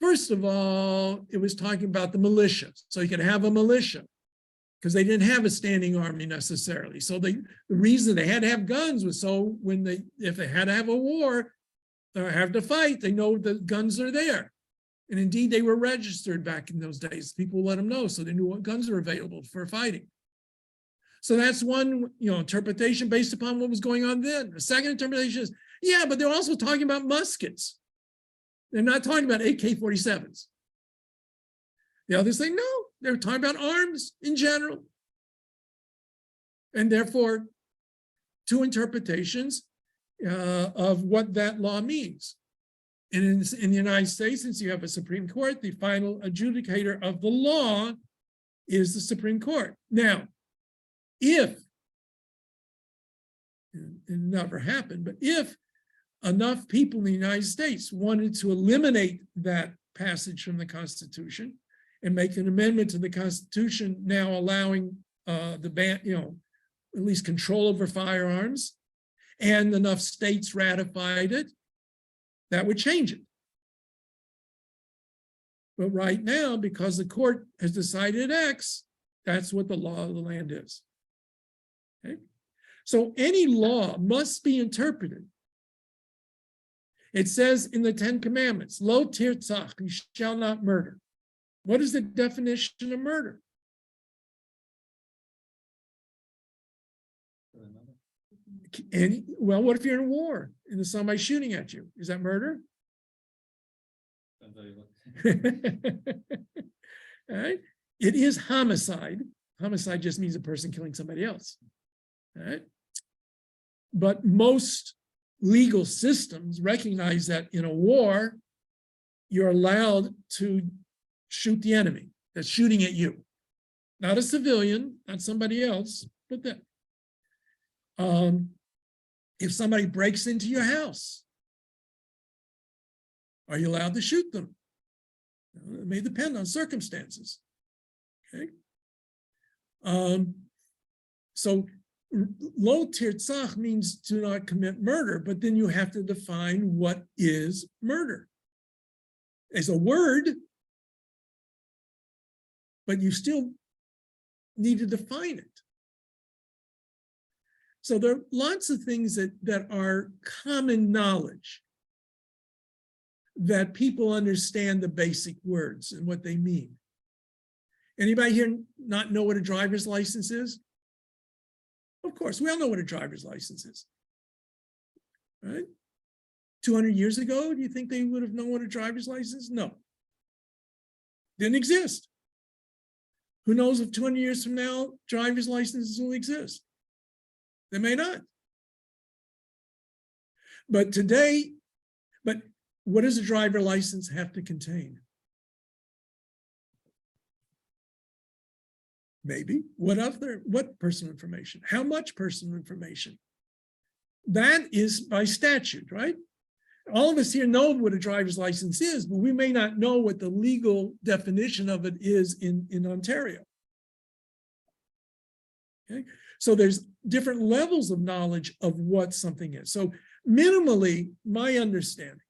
First of all, it was talking about the militia. So you could have a militia because they didn't have a standing army necessarily. So the reason they had to have guns was so if they had to have a war or have to fight, they know the guns are there. And indeed, they were registered back in those days. People let them know, so they knew what guns are available for fighting. So that's one, interpretation based upon what was going on then. The second interpretation is, yeah, but they're also talking about muskets. They're not talking about AK-47s. The others say, no, they're talking about arms in general. And therefore, two interpretations of what that law means. And in the United States, since you have a Supreme Court, the final adjudicator of the law is the Supreme Court. Now, if, and it never happened, but if enough people in the United States wanted to eliminate that passage from the Constitution and make an amendment to the Constitution now allowing the ban, at least control over firearms, and enough states ratified it, that would change it. But right now, because the court has decided X, that's what the law of the land is. Okay? So any law must be interpreted. It says in the 10 Commandments, Lo tirtzach, you shall not murder. What is the definition of murder? And well, what if you're in a war and there's somebody shooting at you? Is that murder? All right. It is homicide. Homicide just means a person killing somebody else. All right. But most legal systems recognize that in a war, you're allowed to shoot the enemy that's shooting at you. Not a civilian, not somebody else, but that. If somebody breaks into your house, are you allowed to shoot them? It may depend on circumstances. Okay. So lo tirtzach means do not commit murder, but then you have to define what is murder. It's a word, but you still need to define it. So there are lots of things that are common knowledge, that people understand the basic words and what they mean. Anybody here not know what a driver's license is? Of course, we all know what a driver's license is, right? 200 years ago, do you think they would have known what a driver's license is? No. Didn't exist. Who knows if 200 years from now, driver's licenses will exist? They may not. But today, what does a driver license have to contain? Maybe. What personal information? How much personal information? That is by statute, right? All of us here know what a driver's license is, but we may not know what the legal definition of it is in Ontario. Okay. So there's different levels of knowledge of what something is. So minimally, my understanding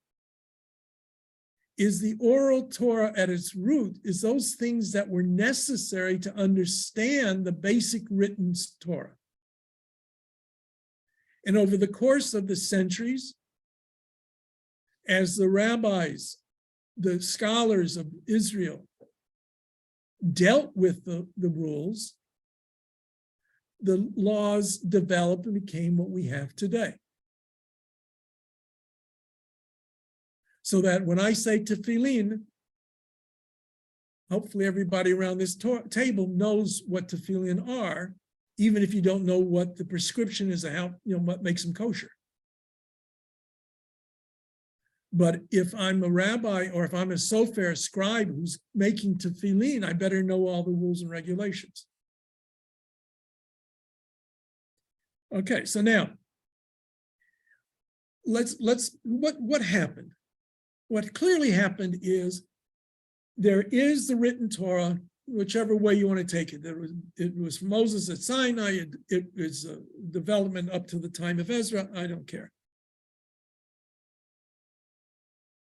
is the oral Torah at its root is those things that were necessary to understand the basic written Torah. And over the course of the centuries, as the rabbis, the scholars of Israel dealt with the rules, the laws developed and became what we have today. So that when I say tefillin, hopefully everybody around this table knows what tefillin are, even if you don't know what the prescription is, how, what makes them kosher. But if I'm a rabbi or if I'm a sofer, a scribe who's making tefillin, I better know all the rules and regulations. Okay, so now what happened? What clearly happened is there is the written Torah, whichever way you want to take it. It was Moses at Sinai. It was a development up to the time of Ezra. I don't care.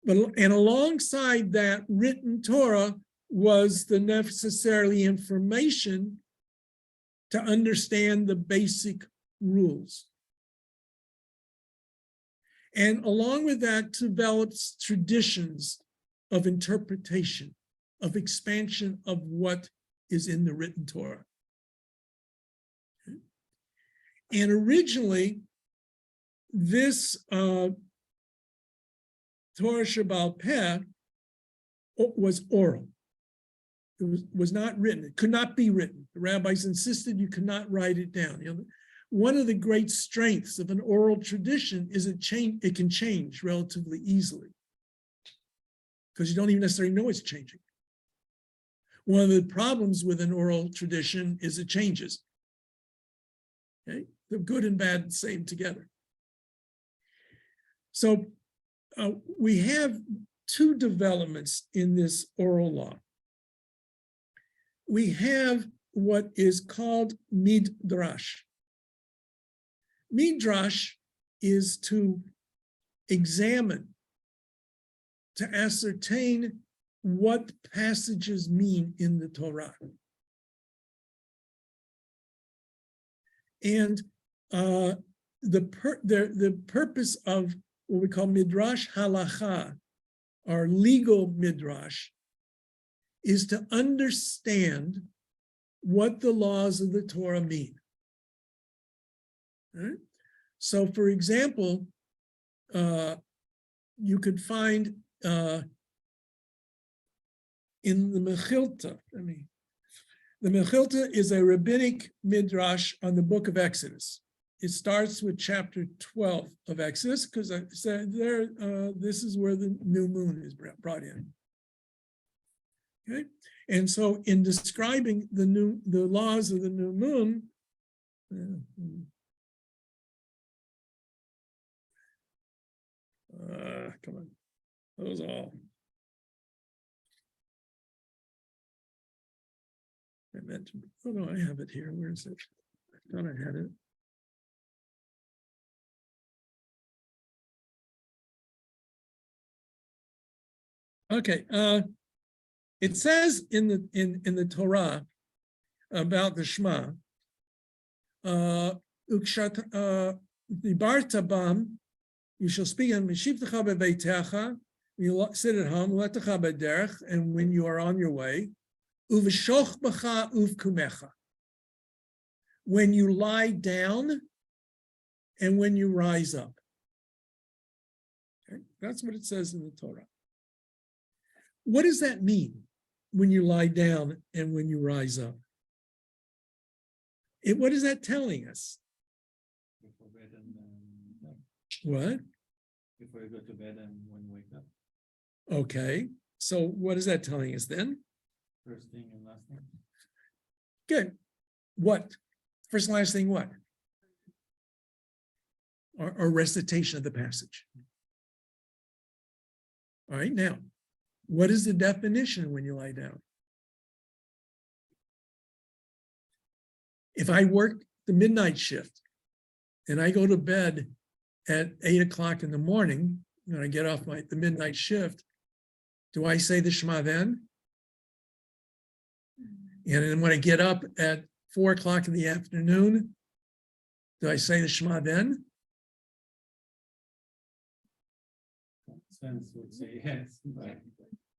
And alongside that written Torah was the necessarily information to understand the basic rules. And along with that develops traditions of interpretation, of expansion of what is in the written Torah. And originally, this Torah Shebaal Peh was oral. It was not written. It could not be written. The rabbis insisted you could not write it down. You know, one of the great strengths of an oral tradition is it can change relatively easily because you don't even necessarily know it's changing. One of the problems with an oral tradition is it changes. Okay, the good and bad same together. So we have two developments in this oral law. We have what is called midrash. Midrash is to examine, to ascertain what passages mean in the Torah. And the purpose of what we call midrash halacha, or legal midrash, is to understand what the laws of the Torah mean. Right? So, for example, you could find in the Mechilta, the Mechilta is a rabbinic midrash on the book of Exodus. It starts with chapter 12 of Exodus, because I said there, this is where the new moon is brought in. Okay, and so in describing the laws of the new moon, come on, those all. I meant to, oh no, I have it here. Where is it? I thought I had it. Okay, it says in the Torah about the Shema, Dibarta bam, you shall speak on Meshivtecha bebeitecha, you sit at home, Letecha bederech, and when you are on your way, Uveshoch b'cha uvkumecha, when you lie down and when you rise up. Okay? That's what it says in the Torah. What does that mean when you lie down and when you rise up? What is that telling us? Before bed and What? before you go to bed and when you wake up. Okay, so what is that telling us then? First thing and last thing. Good. What? First and last thing, what? Or recitation of the passage. All right, now, what is the definition when you lie down? If I work the midnight shift and I go to bed at 8 o'clock in the morning, when I get off the midnight shift, do I say the Shema then? And then when I get up at 4 o'clock in the afternoon, do I say the Shema then? Sense would say yes. But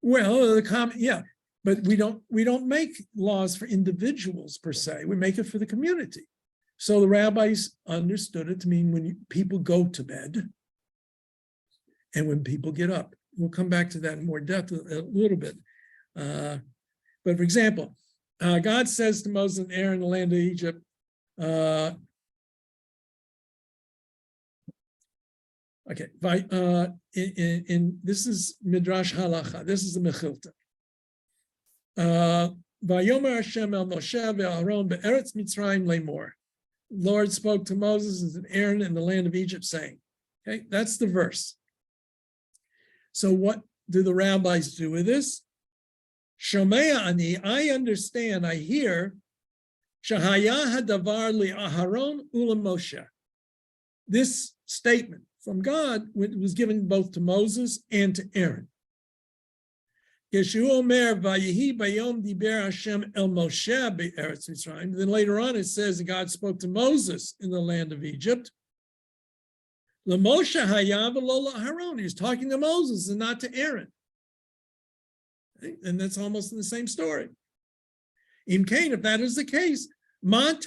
Well, yeah, but we don't make laws for individuals per se. We make it for the community. So the rabbis understood it to mean when people go to bed and when people get up. We'll come back to that in more depth a little bit. But for example, God says to Moses and Aaron in the land of Egypt, okay, this is Midrash Halacha, this is the Mechilta. Vayomer Hashem el Moshe ve'Aaron be'eretz Mitzrayim lemor. Lord spoke to Moses and Aaron in the land of Egypt, saying, okay, that's the verse. So what do the rabbis do with this? Shomea ani, I understand, I hear, Shahaya hadavar li Aharon ulam Moshe. This statement from God was given both to Moses and to Aaron. Then later on it says that God spoke to Moses in the land of Egypt. He was talking to Moses and not to Aaron. And that's almost in the same story. If that is the case, if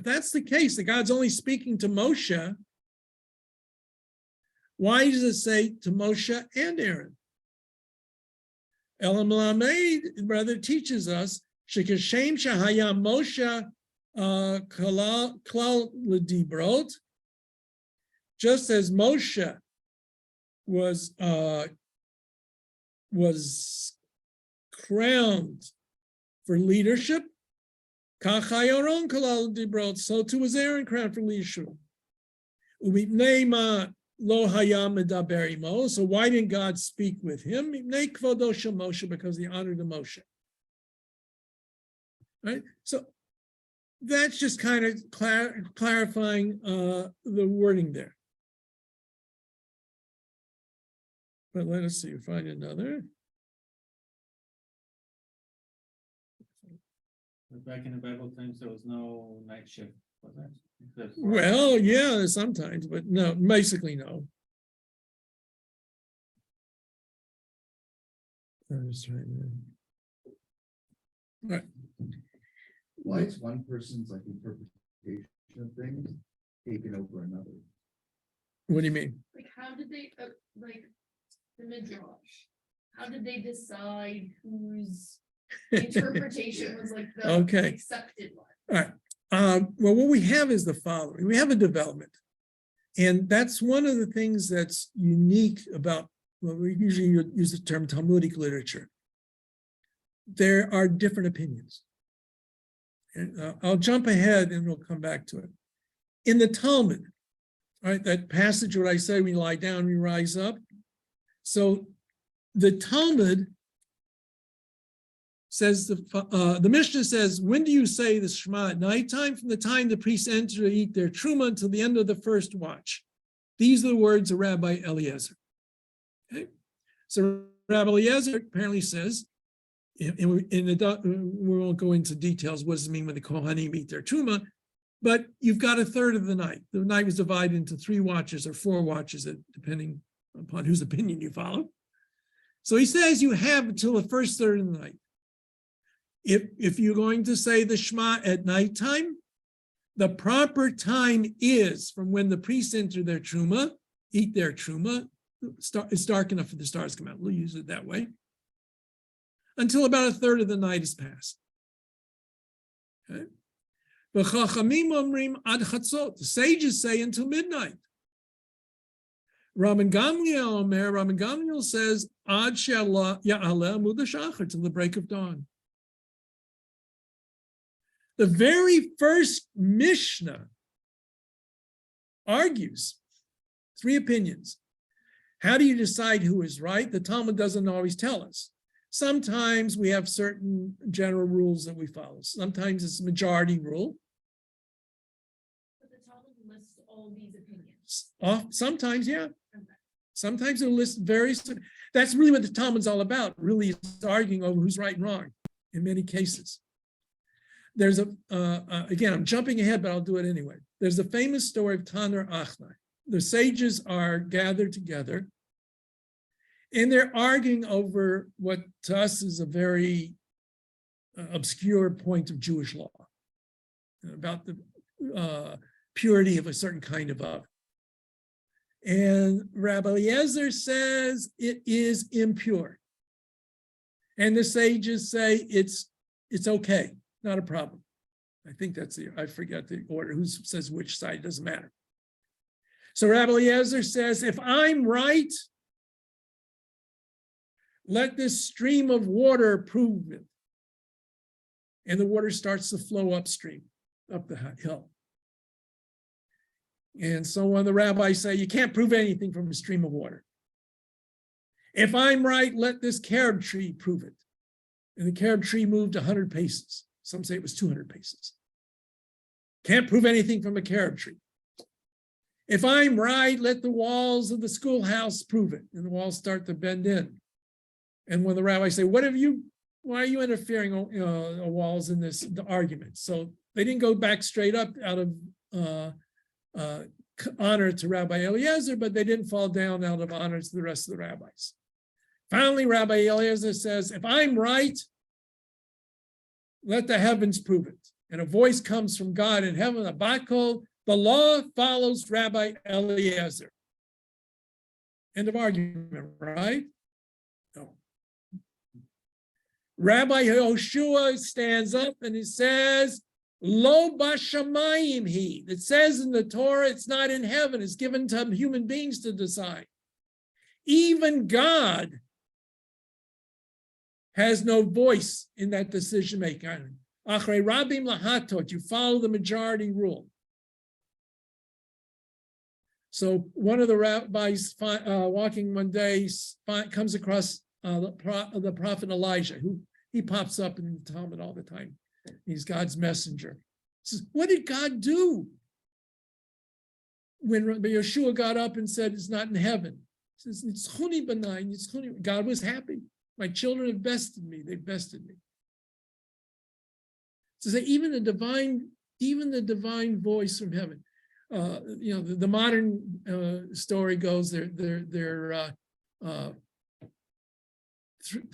that's the case, that God's only speaking to Moshe, why does it say to Moshe and Aaron? Elam Lamed rather teaches us, Shekashem Shahaya Moshe Klal L'Dibrot, just as Moshe was crowned for leadership, Kachayaron Kalal Dibrot, so too was Aaron crowned for leadership. Umipneima Lo Hayam Medaberimo. So why didn't God speak with him? Mipnei Kvodo Shel Moshe, because he honored the Moshe. Right? So that's just kind of clarifying the wording there. But let us see, find another. Back in the Bible times, there was no night shift, was there? Well, yeah, sometimes, but no, basically no. I'm just trying to. All right. Why is one person's like interpretation of things taken over another? What do you mean? Like, how did they, like, the Midrash, how did they decide whose interpretation was like the Okay. accepted one? All right. Well, what we have is the following. We have a development. And that's one of the things that's unique about, well, we usually use the term Talmudic literature. There are different opinions. And I'll jump ahead and we'll come back to it. In the Talmud, right, that passage where I say we lie down, we rise up. So the Talmud says, the Mishnah says, when do you say the Shema at nighttime? From the time the priests enter to eat their truma until the end of the first watch. These are the words of Rabbi Eliezer. Okay? So Rabbi Eliezer apparently says, we won't go into details, what does it mean when the Kohanim eat their truma, but you've got a third of the night. The night was divided into 3 watches or 4 watches, depending upon whose opinion you follow. So he says you have until the first third of the night. If you're going to say the Shema at nighttime, the proper time is from when the priests enter their truma, eat their truma. It's dark enough for the stars to come out. We'll use it that way. Until about a third of the night is passed. Okay. The sages say until midnight. Rabban Gamliel says ad she'ala ya'aleh amud hashachar, till the break of dawn. The very first Mishnah argues 3 opinions. How do you decide who is right? The Talmud doesn't always tell us. Sometimes we have certain general rules that we follow. Sometimes it's a majority rule. But the Talmud lists all these opinions. Sometimes, yeah. Okay. Sometimes it'll list various. That's really what the Talmud's all about. Really, it's arguing over who's right and wrong in many cases. There's again, I'm jumping ahead, but I'll do it anyway. There's a famous story of Taner Achnai. The sages are gathered together and they're arguing over what to us is a very obscure point of Jewish law about the purity of a certain kind of oven. And Rabbi Eliezer says it is impure. And the sages say it's okay. Not a problem. I think that's I forget the order, who says which side, it doesn't matter. So Rabbi Eliezer says, if I'm right, let this stream of water prove it. And the water starts to flow upstream, up the hill. And so when the rabbis say, you can't prove anything from a stream of water. If I'm right, let this carob tree prove it. And the carob tree moved 100 paces. Some say it was 200 paces. Can't prove anything from a carob tree. If I'm right, let the walls of the schoolhouse prove it. And the walls start to bend in. And when the rabbis say, why are you interfering walls in this argument? So they didn't go back straight up out of honor to Rabbi Eliezer, but they didn't fall down out of honor to the rest of the rabbis. Finally, Rabbi Eliezer says, if I'm right, let the heavens prove it. And a voice comes from God in heaven, a bakol, the law follows Rabbi Eliezer. End of argument, right? No. Rabbi Yehoshua stands up and he says, Lo bashamayim he. It says in the Torah, it's not in heaven, it's given to human beings to decide. Even God has no voice in that decision making. Achrei rabim lahatot, you follow the majority rule. So one of the rabbis walking one day comes across the prophet Elijah, who he pops up in the Talmud all the time. He's God's messenger. He says, what did God do when Yeshua got up and said it's not in heaven? He says, it's chuni benign, it's chuni. God was happy. My children have bested me. They've bested me. So even the divine voice from heaven. The modern story goes there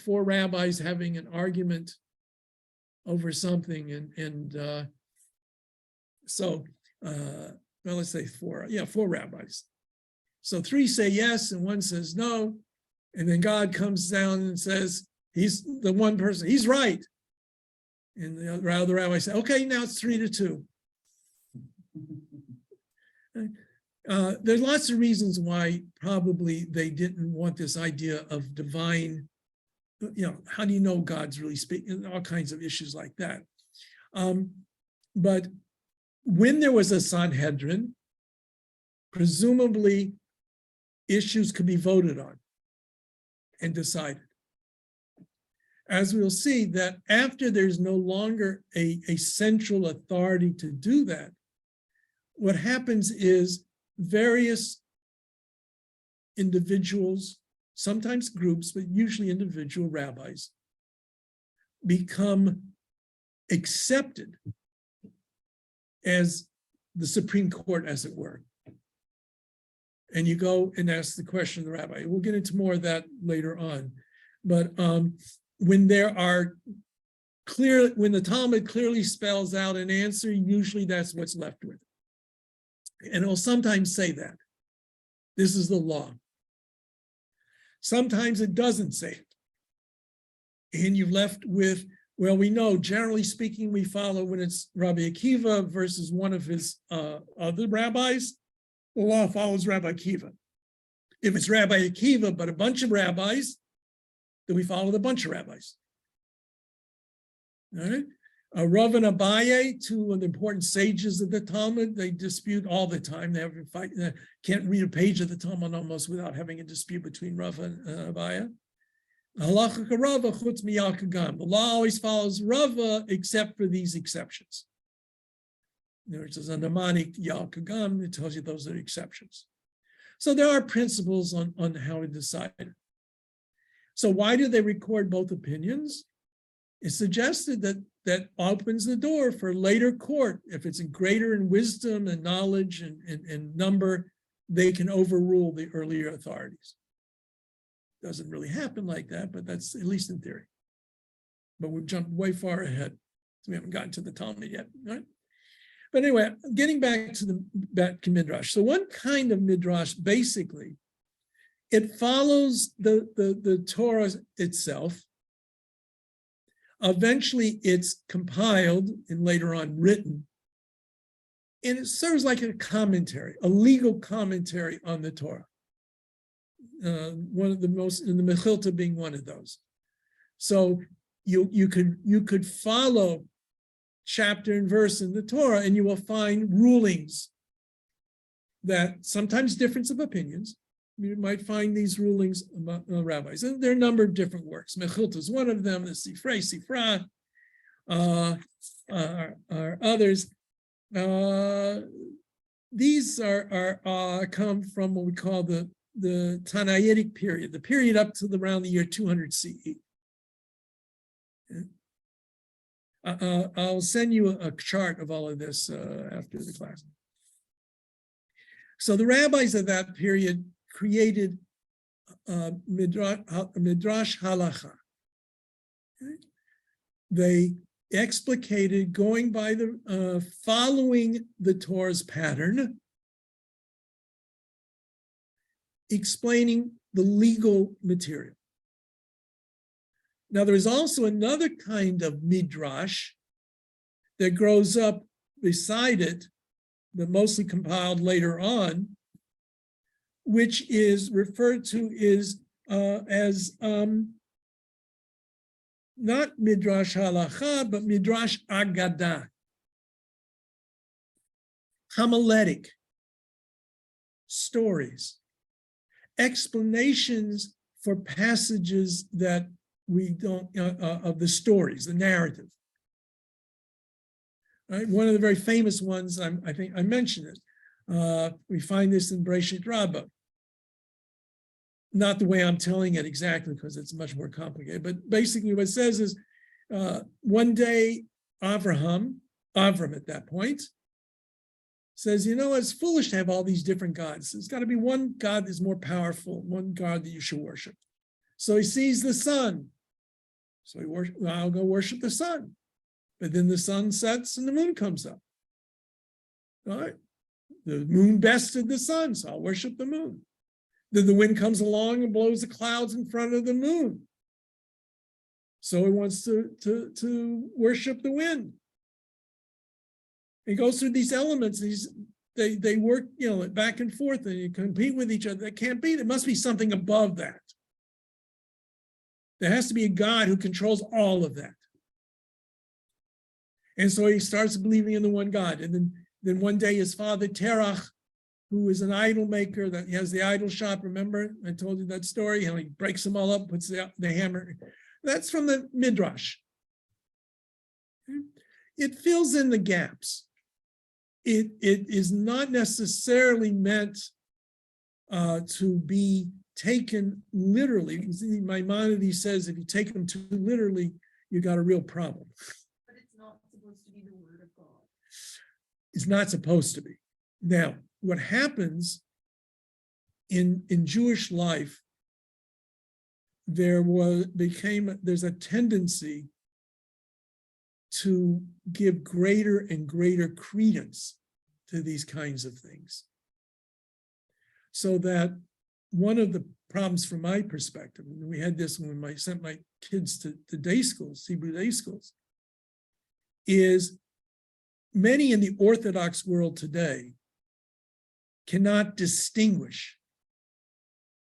four rabbis having an argument over something, let's say four rabbis. So three say yes and one says no, and then God comes down and says he's the one person, he's right. And the other rabbi said, okay, now it's 3-2. There's lots of reasons why probably they didn't want this idea of divine, how do you know God's really speaking, all kinds of issues like that. But when there was a Sanhedrin, presumably issues could be voted on and decided. As we'll see, that after there's no longer a central authority to do that, what happens is various individuals, sometimes groups, but usually individual rabbis, become accepted as the Supreme Court, as it were. And you go and ask the question of the rabbi. We'll get into more of that later on. But when the Talmud clearly spells out an answer, usually that's what's left with. And it'll sometimes say that. This is the law. Sometimes it doesn't say it. And you're left with, well, we know, generally speaking, we follow when it's Rabbi Akiva versus one of his other rabbis, the law follows Rabbi Akiva. If it's Rabbi Akiva, but a bunch of rabbis, then we follow the bunch of rabbis. All right? Rav and Abaye, two of the important sages of the Talmud, they dispute all the time. They have a fight. Can't read a page of the Talmud almost without having a dispute between Rav and Abaye. The law always follows Rava except for these exceptions. There's a mnemonic Yal Kagam that tells you those are exceptions. So there are principles on how to decide. So why do they record both opinions? It's suggested that opens the door for later court. If it's greater in wisdom and knowledge and number, they can overrule the earlier authorities. Doesn't really happen like that, but that's at least in theory. But we've jumped way far ahead. So we haven't gotten to the Talmud yet, right? But anyway, getting back to the Midrash. So one kind of Midrash, basically, it follows the Torah itself. Eventually, it's compiled and later on written. And it serves like a commentary, a legal commentary on the Torah. One of the most, in the Mechilta being one of those. So you could follow chapter and verse in the Torah, and you will find rulings that sometimes difference of opinions. You might find these rulings about rabbis, and there are a number of different works. Mechilta is one of them. The Sifra are others. these are come from what we call the Tanaitic period, the period up to around the year 200 CE. I'll send you a chart of all of this after the class. So the rabbis of that period created midrash halacha. Okay? They explicated going by the following the Torah's pattern, explaining the legal material. Now, there is also another kind of midrash that grows up beside it, but mostly compiled later on, which is referred to as not midrash halacha, but midrash agadah, homiletic stories, explanations for passages that we don't, of the stories, the narrative. Right? One of the very famous ones, I think I mentioned it. We find this in Breshit Rabbah. Not the way I'm telling it exactly, because it's much more complicated, but basically what it says is, one day Avram at that point says, it's foolish to have all these different gods. There's got to be one God that's more powerful, one God that you should worship. So he sees the sun. So I'll go worship the sun. But then the sun sets and the moon comes up. All right. The moon bested the sun, so I'll worship the moon. Then the wind comes along and blows the clouds in front of the moon. So he wants to worship the wind. He goes through these elements. They work, back and forth, and you compete with each other. That can't be. There must be something above that. There has to be a God who controls all of that. And so he starts believing in the one God. And then one day his father, Terach, who is an idol maker, that he has the idol shop. Remember, I told you that story, and he breaks them all up, puts the hammer. That's from the Midrash. It fills in the gaps. It is not necessarily meant to be taken literally. Maimonides says if you take them too literally, you got a real problem. But it's not supposed to be the word of God. It's not supposed to be. Now, what happens in Jewish life, there's a tendency to give greater and greater credence to these kinds of things. So that one of the problems from my perspective, and we had this when I sent my kids to day schools, Hebrew day schools, is many in the Orthodox world today cannot distinguish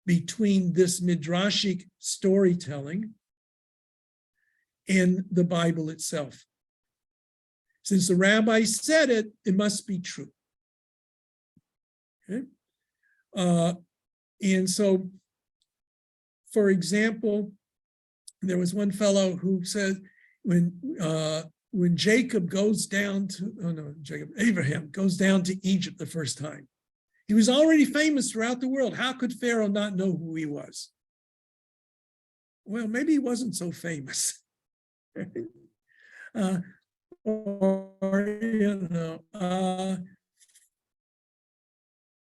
between this midrashic storytelling and the Bible itself. Since the rabbi said it, it must be true. Okay? And so, for example, there was one fellow who said when Jacob goes down to, Abraham goes down to Egypt the first time, he was already famous throughout the world. How could Pharaoh not know who he was? Well, maybe he wasn't so famous.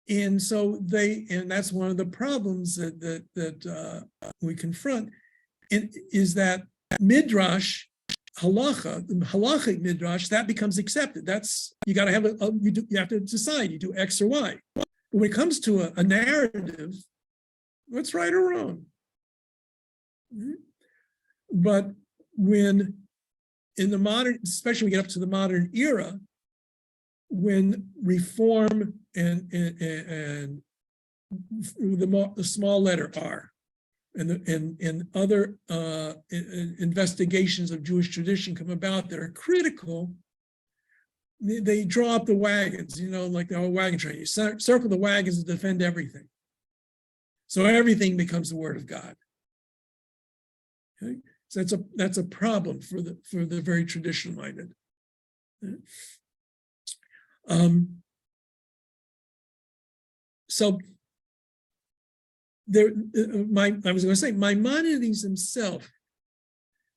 And so and that's one of the problems that we confront, is that midrash, halacha, the halachic midrash, that becomes accepted. That's, you got to have you have to decide, you do X or Y. But when it comes to a narrative, what's right or wrong? But when in the modern, especially when we get up to the modern era, when reform and the small letter R and other investigations of Jewish tradition come about that are critical, they draw up the wagons, like the old wagon train. You circle the wagons and defend everything. So everything becomes the word of God. Okay? So that's a problem for the very traditional minded. So there, I was going to say, Maimonides himself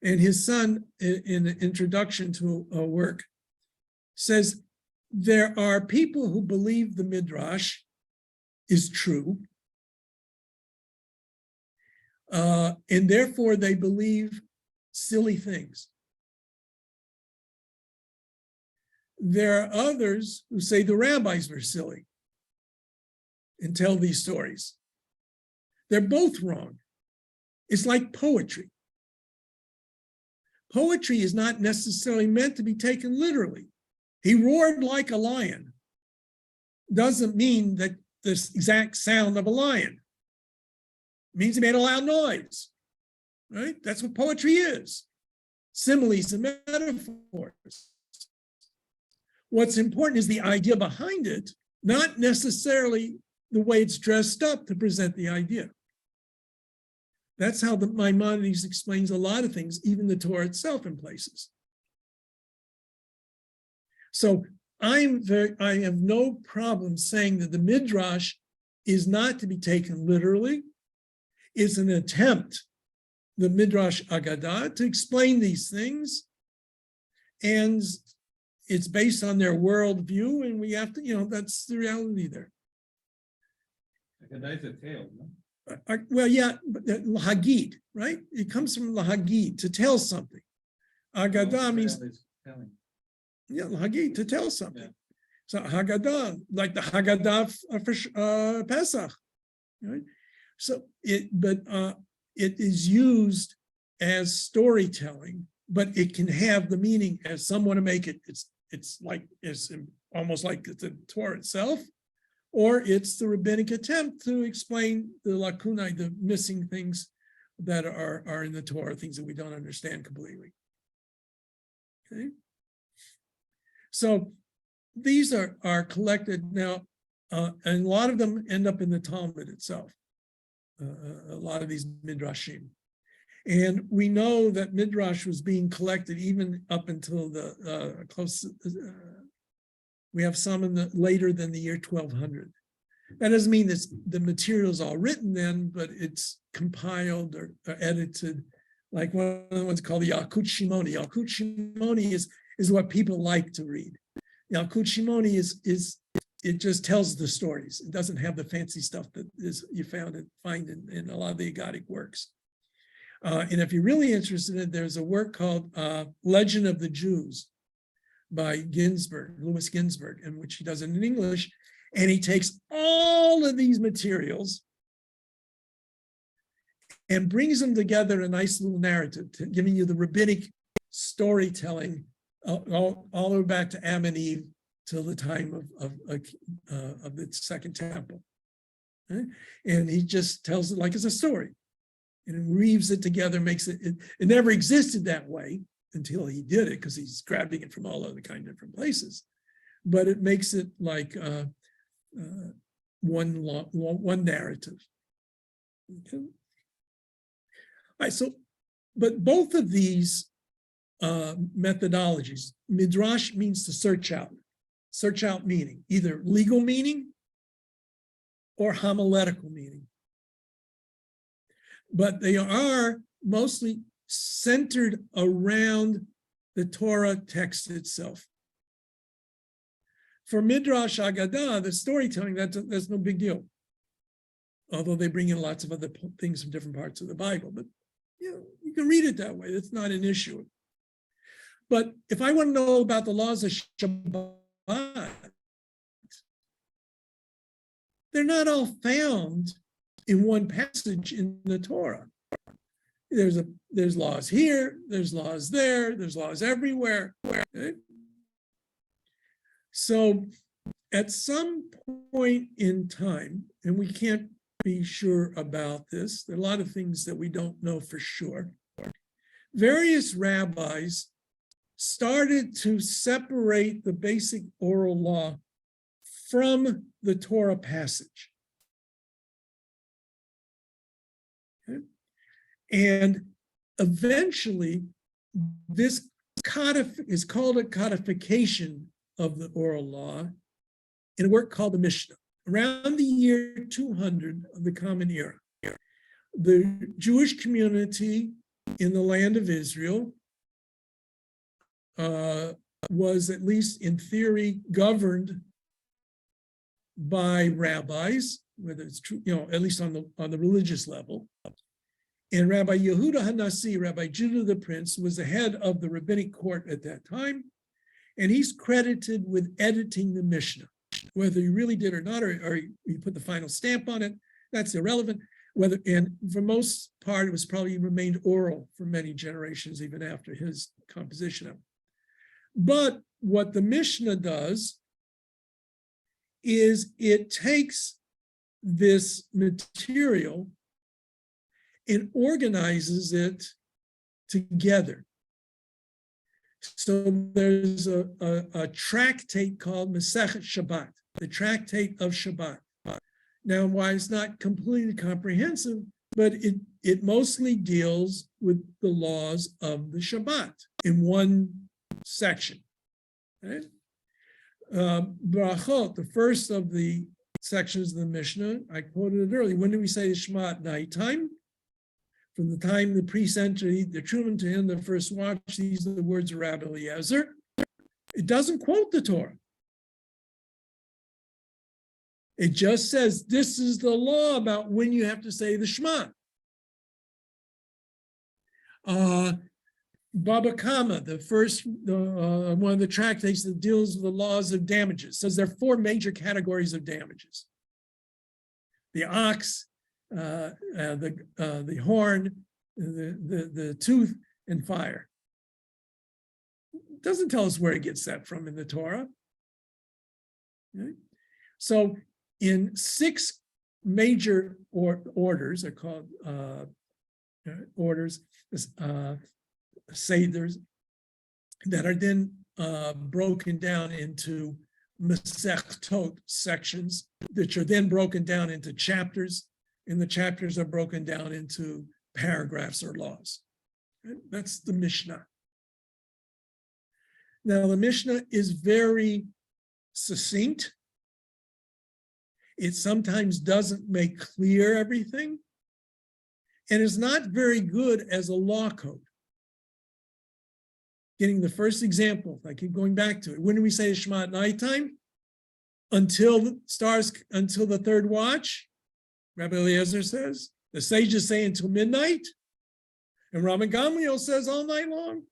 and his son in the introduction to a work says there are people who believe the Midrash is true, and therefore they believe silly things. There are others who say the rabbis were silly and tell these stories. They're both wrong. It's like poetry. Poetry is not necessarily meant to be taken literally. He roared like a lion doesn't mean that the exact sound of a lion. It means he made a loud noise, right? That's what poetry is. Similes and metaphors. What's important is the idea behind it, not necessarily the way it's dressed up to present the idea. That's how the Maimonides explains a lot of things, even the Torah itself in places. So I have no problem saying that the Midrash is not to be taken literally. It's an attempt, the Midrash Agadah, to explain these things. And it's based on their worldview, and we have to, that's the reality there. Agadah is a tale, no? Well, yeah, but Lahagid, right? It comes from Lahagid, to tell something. Agadah means, Telling. yeah, Lahagid, to tell something. Yeah. So Haggadah, like the Haggadah for Pesach, right? So it is used as storytelling, but it can have the meaning as some want to make it. It's almost like the Torah itself, or it's the rabbinic attempt to explain the lacunae, the missing things that are in the Torah, things that we don't understand completely. Okay, so these are collected now, and a lot of them end up in the Talmud itself. A lot of these midrashim, and we know that midrash was being collected even up until the close. We have some later than the year 1200. That doesn't mean that the material's all written then, but it's compiled or edited. Like one of the ones called the Yalkut Shimoni. Yalkut Shimoni is what people like to read. Yalkut Shimoni is it just tells the stories. It doesn't have the fancy stuff that you find in a lot of the Agadic works. And if you're really interested in it, there's a work called Legend of the Jews by Ginsburg, Louis Ginsburg, in which he does it in English. And he takes all of these materials and brings them together in a nice little narrative, giving you the rabbinic storytelling all the way back to Adam and Eve till the time of the Second Temple. Okay? And he just tells it like it's a story and weaves it together, makes it never existed that way until he did it, because he's grabbing it from all other kind of different places. But it makes it like one narrative. Okay. All right, so, but both of these methodologies, midrash means to search out meaning, either legal meaning or homiletical meaning. But they are mostly centered around the Torah text itself. For Midrash Agadah, the storytelling, that's no big deal. Although they bring in lots of other things from different parts of the Bible, but you can read it that way. That's not an issue. But if I want to know about the laws of Shabbat, they're not all found in one passage in the Torah. There's laws here, there's laws there, there's laws everywhere. Okay? So at some point in time, and we can't be sure about this, there are a lot of things that we don't know for sure, various rabbis started to separate the basic oral law from the Torah passage. Okay? And eventually, this is called a codification of the oral law in a work called the Mishnah, around the year 200 of the Common Era, the Jewish community in the land of Israel was, at least in theory, governed by rabbis, whether it's true, at least on the religious level. And Rabbi Yehuda HaNasi, Rabbi Judah the Prince, was the head of the rabbinic court at that time, and he's credited with editing the Mishnah. Whether you really did or not, or you put the final stamp on it, that's irrelevant. And for most part, it was probably remained oral for many generations, even after his composition of it. But what the Mishnah does is it takes this material and organizes it together. So there's a tractate called Masechet Shabbat, the tractate of Shabbat. Now, why it's not completely comprehensive, but it mostly deals with the laws of the Shabbat in one section. Right? Brachot, the first of the sections of the Mishnah, I quoted it earlier. When do we say the Shema at nighttime? From the time the priest entered the Truman to him the first watch, these are the words of Rabbi Eliezer. It doesn't quote the Torah. It just says this is the law about when you have to say the Shema. Baba Kama, the first one of the tractates that deals with the laws of damages, says there are 4 major categories of damages: the ox, the horn, the tooth, and fire. It doesn't tell us where it gets that from in the Torah. Okay? So in 6 major orders, are called orders, seders, that are then broken down into Masechtot sections, which are then broken down into chapters, and the chapters are broken down into paragraphs or laws. That's the Mishnah. Now, the Mishnah is very succinct. It sometimes doesn't make clear everything, and is not very good as a law code. Getting the first example, I keep going back to it. When do we say the Shema at nighttime? Until the third watch, Rabbi Eliezer says. The sages say until midnight, and Rabbi Gamliel says all night long.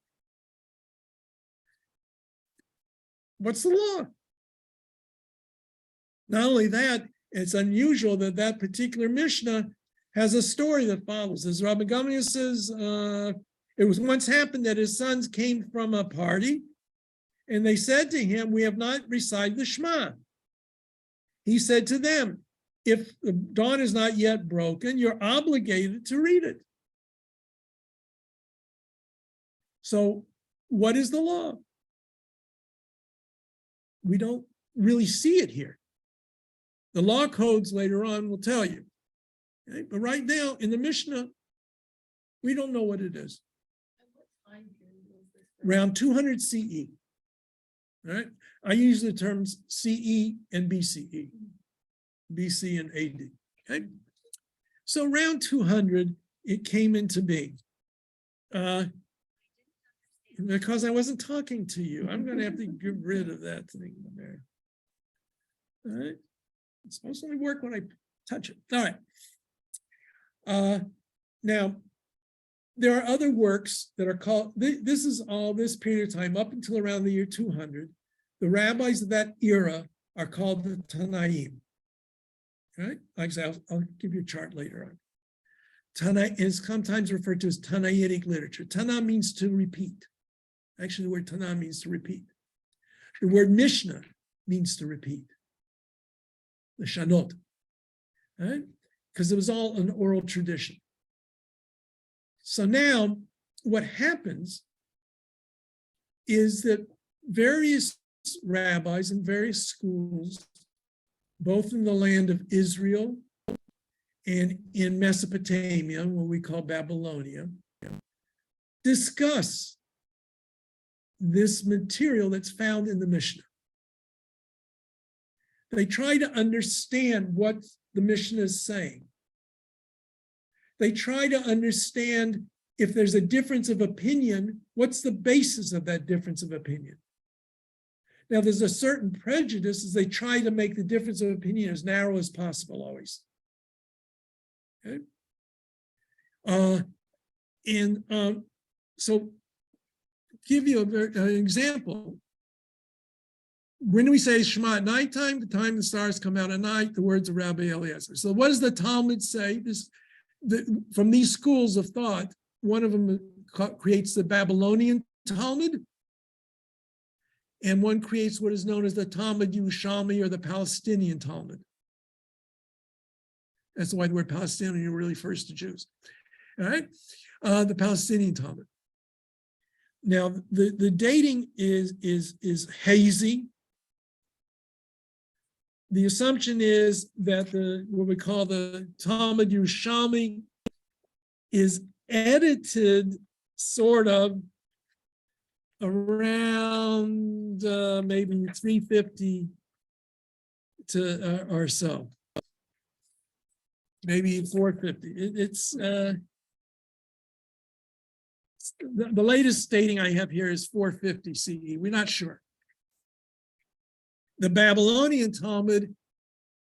What's the law? Not only that, it's unusual that that particular Mishnah has a story that follows. As Rabbi Gamliel says, it was once happened that his sons came from a party, and they said to him, "We have not recited the Shema." He said to them, "If the dawn is not yet broken, you're obligated to read it." So what is the law? We don't really see it here. The law codes later on will tell you. Okay? But right now in the Mishnah, we don't know what it is. Around 200 CE. All right. I use the terms CE and BCE, BC and AD. Okay. So around 200, it came into being. Because I wasn't talking to you, I'm going to have to get rid of that thing there. All right. It's supposed to only work when I touch it. All right. Now, there are other works that are called, this is all this period of time, up until around the year 200. The rabbis of that era are called the Tanaim. Right? Like I say, I'll give you a chart later on. Tana is sometimes referred to as Tanaitic literature. Tana means to repeat. Actually, the word Tana means to repeat. The word Mishnah means to repeat. The Shanot. Right? Because it was all an oral tradition. So now what happens is that various rabbis in various schools, both in the land of Israel and in Mesopotamia, what we call Babylonia, discuss this material that's found in the Mishnah. They try to understand what the Mishnah is saying. They try to understand if there's a difference of opinion, what's the basis of that difference of opinion? Now, there's a certain prejudice as they try to make the difference of opinion as narrow as possible always. Okay? So give you an example. When we say Shema at nighttime, the time the stars come out at night, the words of Rabbi Eliezer. So what does the Talmud say? From these schools of thought, one of them creates the Babylonian Talmud, and one creates what is known as the Talmud Yerushalmi or the Palestinian Talmud. That's why the word Palestinian really refers to Jews. All right, the Palestinian Talmud. Now, the dating is hazy. The assumption is that what we call the Talmud Yerushalmi is edited sort of around maybe 350 or so, maybe 450. It's the latest dating I have here is 450 CE. We're not sure. The Babylonian Talmud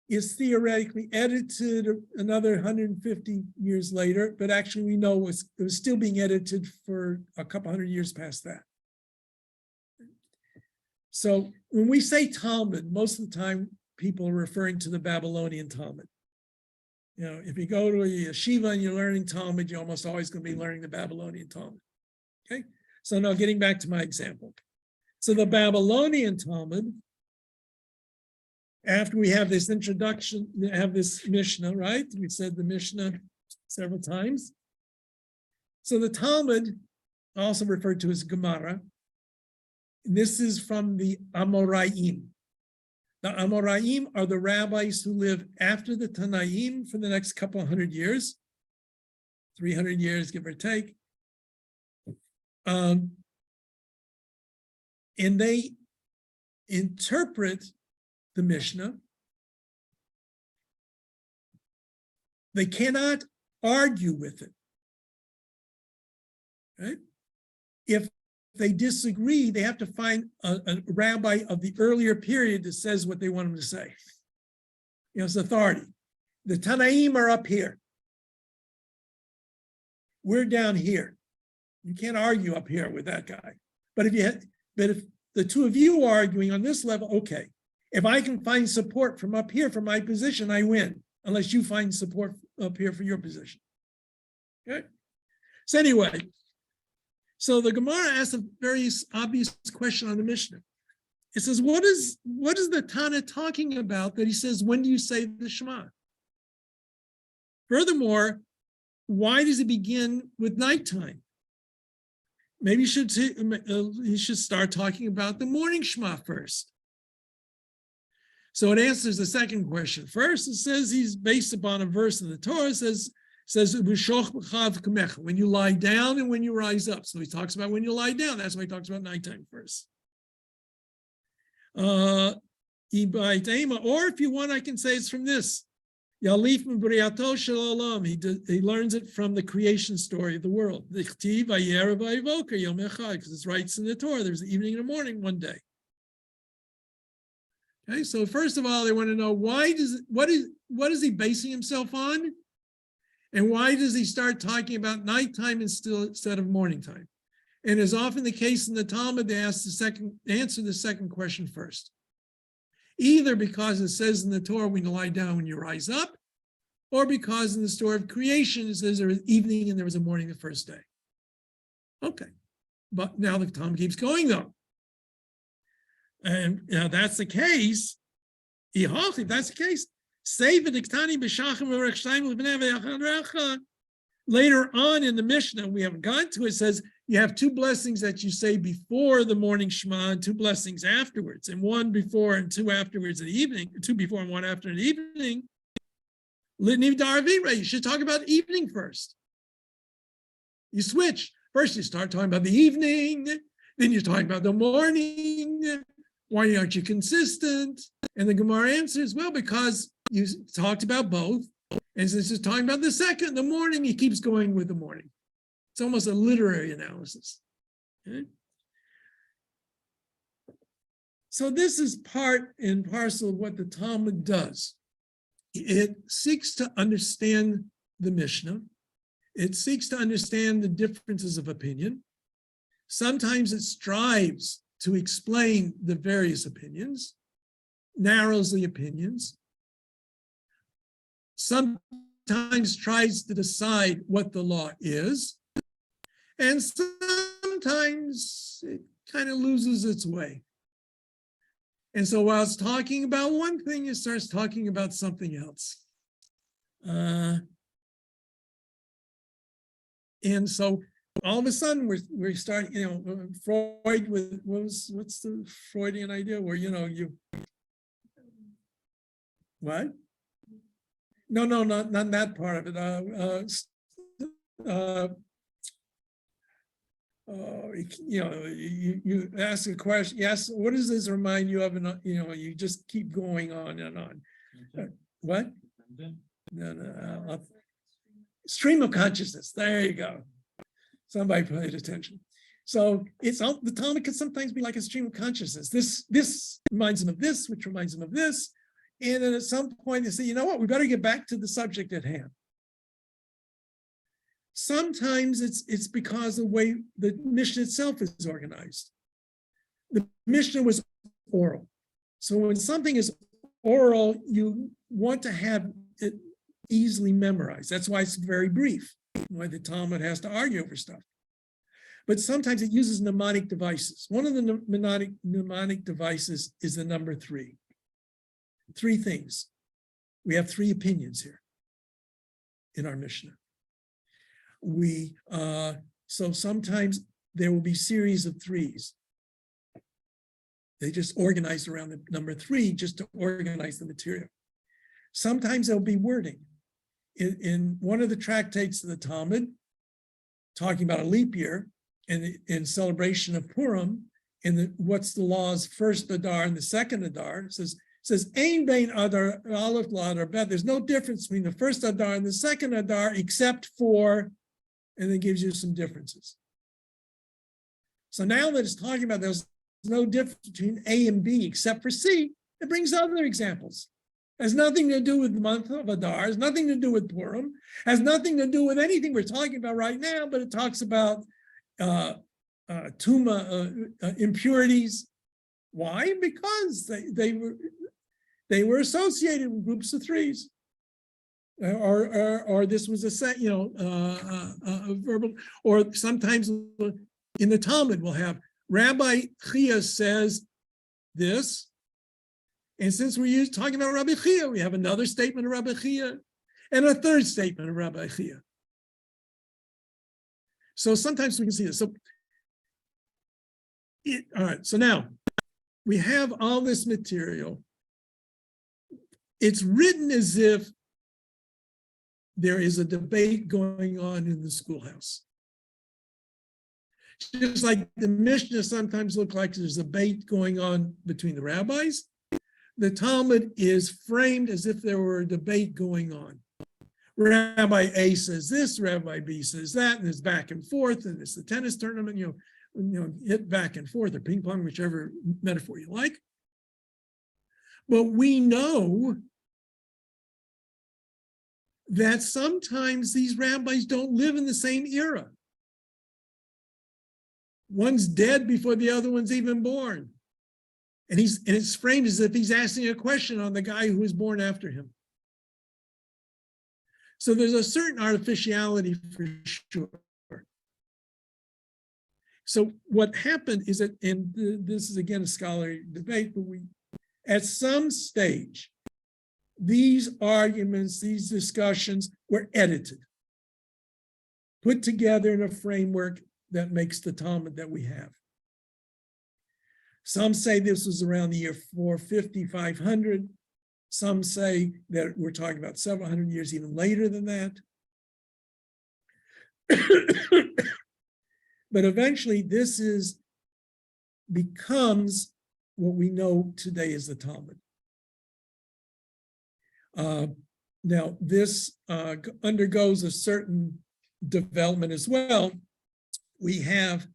is theoretically edited another 150 years later, but actually we know it was still being edited for a couple hundred years past that. So when we say Talmud, most of the time people are referring to the Babylonian Talmud. You know, if you go to a yeshiva and you're learning Talmud, you're almost always going to be learning the Babylonian Talmud. Okay, so now getting back to my example. So the Babylonian Talmud, after we have this introduction, we have this Mishnah, right? We said the Mishnah several times. So the Talmud, also referred to as Gemara, and this is from the Amoraim. The Amoraim are the rabbis who live after the Tanaim for the next couple of hundred years, 300 years, give or take. And they interpret the Mishnah. They cannot argue with it. Right? If they disagree, they have to find a rabbi of the earlier period that says what they want them to say. You know, it's authority. The Tanaim are up here. We're down here. You can't argue up here with that guy. But if the two of you are arguing on this level, okay. If I can find support from up here for my position, I win, unless you find support up here for your position. Okay. So anyway, so the Gemara asks a very obvious question on the Mishnah. It says, what is the Tana talking about that he says, when do you say the Shema? Furthermore, why does it begin with nighttime? Maybe he should start talking about the morning Shema first. So it answers the second question. First, it says he's based upon a verse in the Torah, says when you lie down and when you rise up. So he talks about when you lie down. That's why he talks about nighttime first. Or if you want, I can say it's from this. He learns it from the creation story of the world. Because it's writes in the Torah, there's an evening and a morning one day. Okay, so first of all, they want to know what is he basing himself on? And why does he start talking about nighttime instead of morning time? And as often the case in the Talmud, they answer the second question first. Either because it says in the Torah when you lie down, when you rise up, or because in the story of creation, it says there was evening and there was a morning the first day. Okay, but now the Talmud keeps going though. And that's the case. If that's the case, later on in the Mishnah, we haven't gotten to it, says you have two blessings that you say before the morning Shema and two blessings afterwards, and one before and two afterwards in the evening, two before and one after in the evening. Litany Darvira, you should talk about evening first. You switch. First you start talking about the evening, then you're talking about the morning. Why aren't you consistent? And the Gemara answers, well, because you talked about both. And since it's talking about the second, the morning, he keeps going with the morning. It's almost a literary analysis. Okay? So this is part and parcel of what the Talmud does. It seeks to understand the Mishnah. It seeks to understand the differences of opinion. Sometimes it strives to explain the various opinions, narrows the opinions. Sometimes tries to decide what the law is, and sometimes it kind of loses its way. And so while it's talking about one thing, it starts talking about something else. And so all of a sudden we're starting, Freud with what's the Freudian idea where you what? No, not that part of it. You ask a question. Yes, what does this remind you of? And you just keep going on and on. What? No. Stream of consciousness. There you go. Somebody paid attention. So the Talmud can sometimes be like a stream of consciousness. This reminds him of this, which reminds him of this. And then at some point they say, you know what, we better get back to the subject at hand. Sometimes it's because of the way the Mishnah itself is organized. The Mishnah was oral. So when something is oral, you want to have it easily memorized. That's why it's very brief, why the Talmud has to argue over stuff. But sometimes it uses mnemonic devices. One of the mnemonic devices is the number 3. 3 things. We have 3 opinions here in our Mishnah. So sometimes there will be series of 3s. They just organize around the number 3 just to organize the material. Sometimes there'll be wording. In one of the tractates of the Talmud, talking about a leap year and in celebration of Purim, and what's the law's first Adar and the second Adar, it says Ein bein Adar Aleph Adar Bet. There's no difference between the first Adar and the second Adar except for, and then gives you some differences. So now that it's talking about there's no difference between A and B except for C, it brings other examples. Has nothing to do with the month of Adar, has nothing to do with Purim, has nothing to do with anything we're talking about right now, but it talks about Tuma, impurities. Why? Because they were associated with groups of 3s. Or this was a verbal, or sometimes in the Talmud we'll have Rabbi Chia says this, and since we're talking about Rabbi Chia, we have another statement of Rabbi Chia and a third statement of Rabbi Chia. So sometimes we can see this. So, all right, so now we have all this material. It's written as if there is a debate going on in the schoolhouse. Just like the Mishnah sometimes look like there's a debate going on between the rabbis, the Talmud is framed as if there were a debate going on. Rabbi A says this, Rabbi B says that, and it's back and forth, and it's the tennis tournament, hit back and forth, or ping pong, whichever metaphor you like. But we know that sometimes these rabbis don't live in the same era. One's dead before the other one's even born. And it's framed as if he's asking a question on the guy who was born after him. So there's a certain artificiality for sure. So what happened is that, and this is again a scholarly debate, but at some stage, these arguments, these discussions were edited, put together in a framework that makes the Talmud that we have. Some say this was around the year 450, 500. Some say that we're talking about several hundred years even later than that. But eventually this becomes what we know today as the Talmud. Now, this undergoes a certain development as well. We have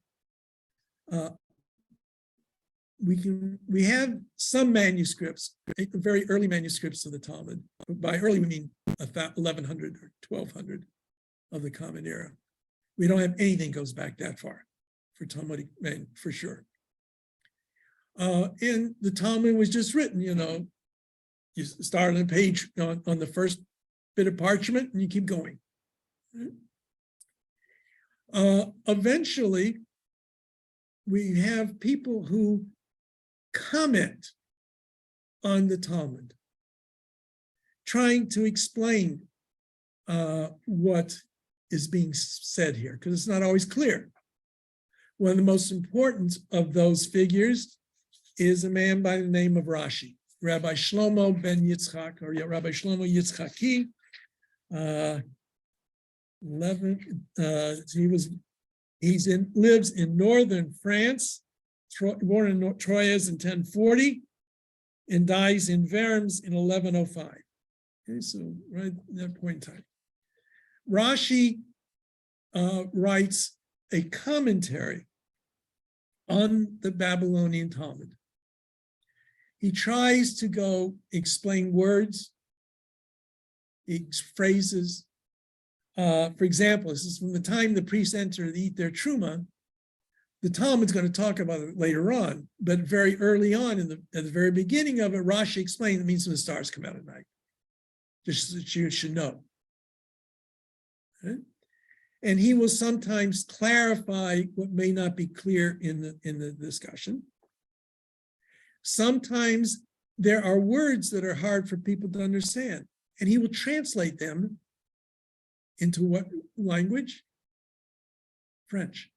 we have some manuscripts, very early manuscripts of the Talmud. By early, we mean 1100 or 1200 of the Common Era. We don't have anything goes back that far for Talmudic men, for sure. And the Talmud was just written, you start on a page on the first bit of parchment and you keep going. Eventually, we have people who comment on the Talmud, trying to explain what is being said here, because it's not always clear. One of the most important of those figures is a man by the name of Rashi, Rabbi Shlomo ben Yitzchak, or Rabbi Shlomo Yitzchaki. Lives in northern France, born in Troyes in 1040, and dies in Worms in 1105. Okay, so right at that point in time. Rashi writes a commentary on the Babylonian Talmud. He tries to go explain words, phrases. For example, this is from the time the priests enter to eat their truma. The Talmud's going to talk about it later on, but very early on, at the very beginning of it, Rashi explained it means when the stars come out at night. Just that you should know. Okay? And he will sometimes clarify what may not be clear in the discussion. Sometimes there are words that are hard for people to understand, and he will translate them into what language? French.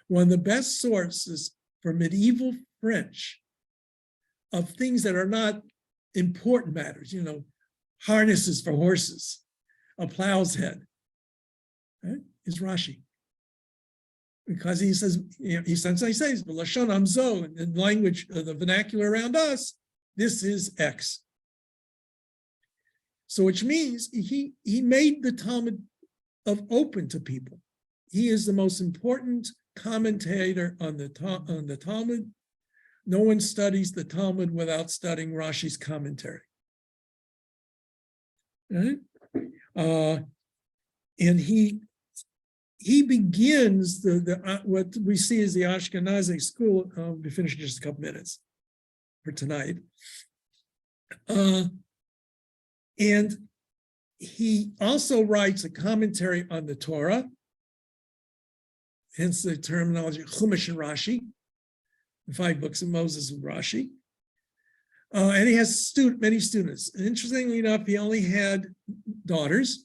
One of the best sources for medieval French of things that are not important matters, harnesses for horses, a plow's head, right, is Rashi. Because he says, he sometimes says, Lashon Amzo, in the language of the vernacular around us, this is X. So which means he made the Talmud open to people. He is the most important commentator on the Talmud. No one studies the Talmud without studying Rashi's commentary. Right? And he begins what we see as the Ashkenazi school. We'll be finished in just a couple minutes for tonight. And he also writes a commentary on the Torah, hence the terminology Chumash and Rashi, the 5 books of Moses and Rashi. And he has many students. And interestingly enough, he only had daughters,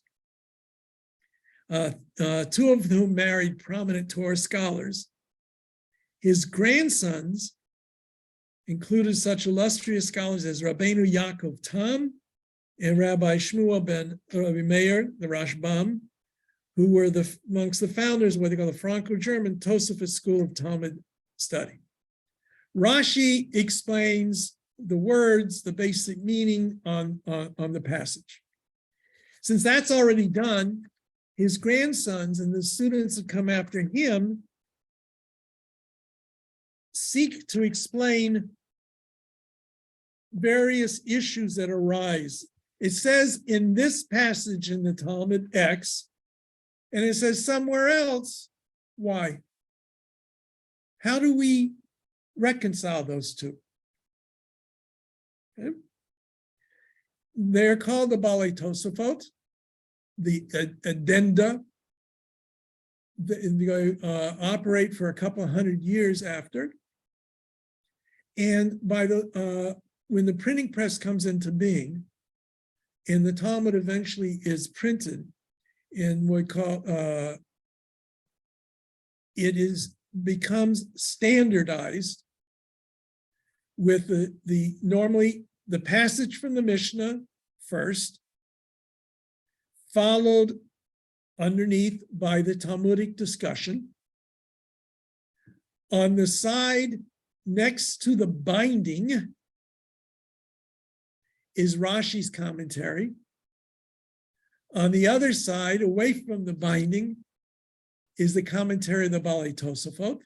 2 of whom married prominent Torah scholars. His grandsons included such illustrious scholars as Rabbeinu Yaakov Tam and Rabbi Shmuel ben Rabbi Meir, the Rashbam, who were amongst the founders of what they call the Franco-German Tosafot School of Talmud study. Rashi explains the words, the basic meaning on the passage. Since that's already done, his grandsons and the students that come after him seek to explain various issues that arise. It says in this passage in the Talmud X, and it says somewhere else Y. How do we reconcile those two? Okay. They're called the Balei Tosafot, the addenda. They operate for a couple of 100 years after. And by when the printing press comes into being, and the Talmud eventually is printed in what we call, becomes standardized with normally the passage from the Mishnah first, followed underneath by the Talmudic discussion. On the side next to the binding is Rashi's commentary. On the other side, away from the binding, is the commentary of the Balei Tosafot.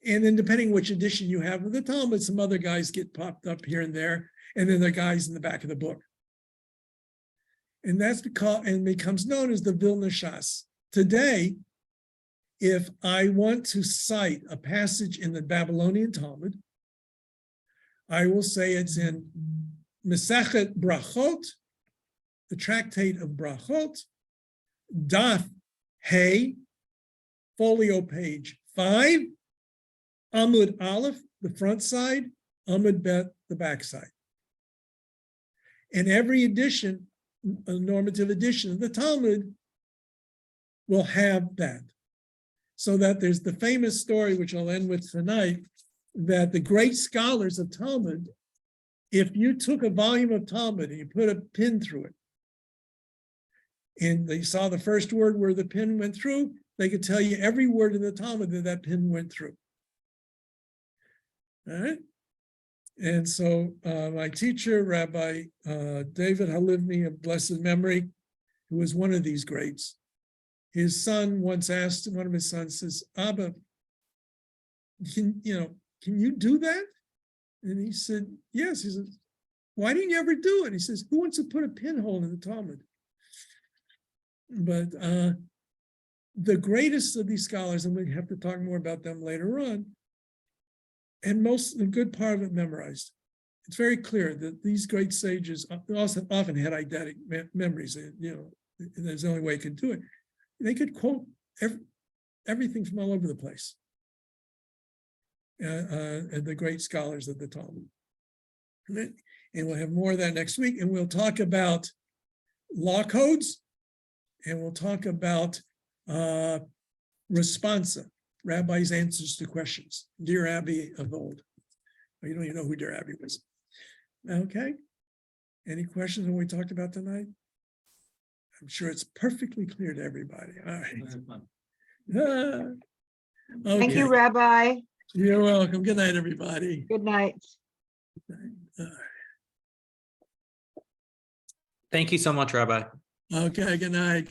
And then depending which edition you have of the Talmud, some other guys get popped up here and there, and then the guys in the back of the book. And that's because, and becomes known as the Vilna Shas. Today, if I want to cite a passage in the Babylonian Talmud, I will say it's in Mesechet Brachot, the tractate of Brachot, Daf Hey, folio page 5, Amud Aleph, the front side, Amud Bet, the back side. And every edition, a normative edition of the Talmud, will have that. So that there's the famous story, which I'll end with tonight, that the great scholars of Talmud, if you took a volume of Talmud and you put a pin through it, and they saw the first word where the pin went through, they could tell you every word in the Talmud that that pin went through. All right. And so my teacher, Rabbi David Halivni of blessed memory, who was one of these greats, his son once asked, one of his sons says, Abba, can you do that? And he said, yes. He says, why didn't you ever do it? He says, who wants to put a pinhole in the Talmud? But the greatest of these scholars, and we have to talk more about them later on, and a good part of it memorized. It's very clear that these great sages also often had eidetic memories. There's the only way you could do it. They could quote everything from all over the place. And the great scholars of the Talmud. And we'll have more of that next week. And we'll talk about law codes, and we'll talk about responsa, rabbis' answers to questions. Dear Abby of old. You don't even know who Dear Abby was. Okay. Any questions on what we talked about tonight? I'm sure it's perfectly clear to everybody. All right. Thank you, Okay. Rabbi. You're welcome. Good night, everybody. Good night. Thank you so much, Rabbi. Okay, good night.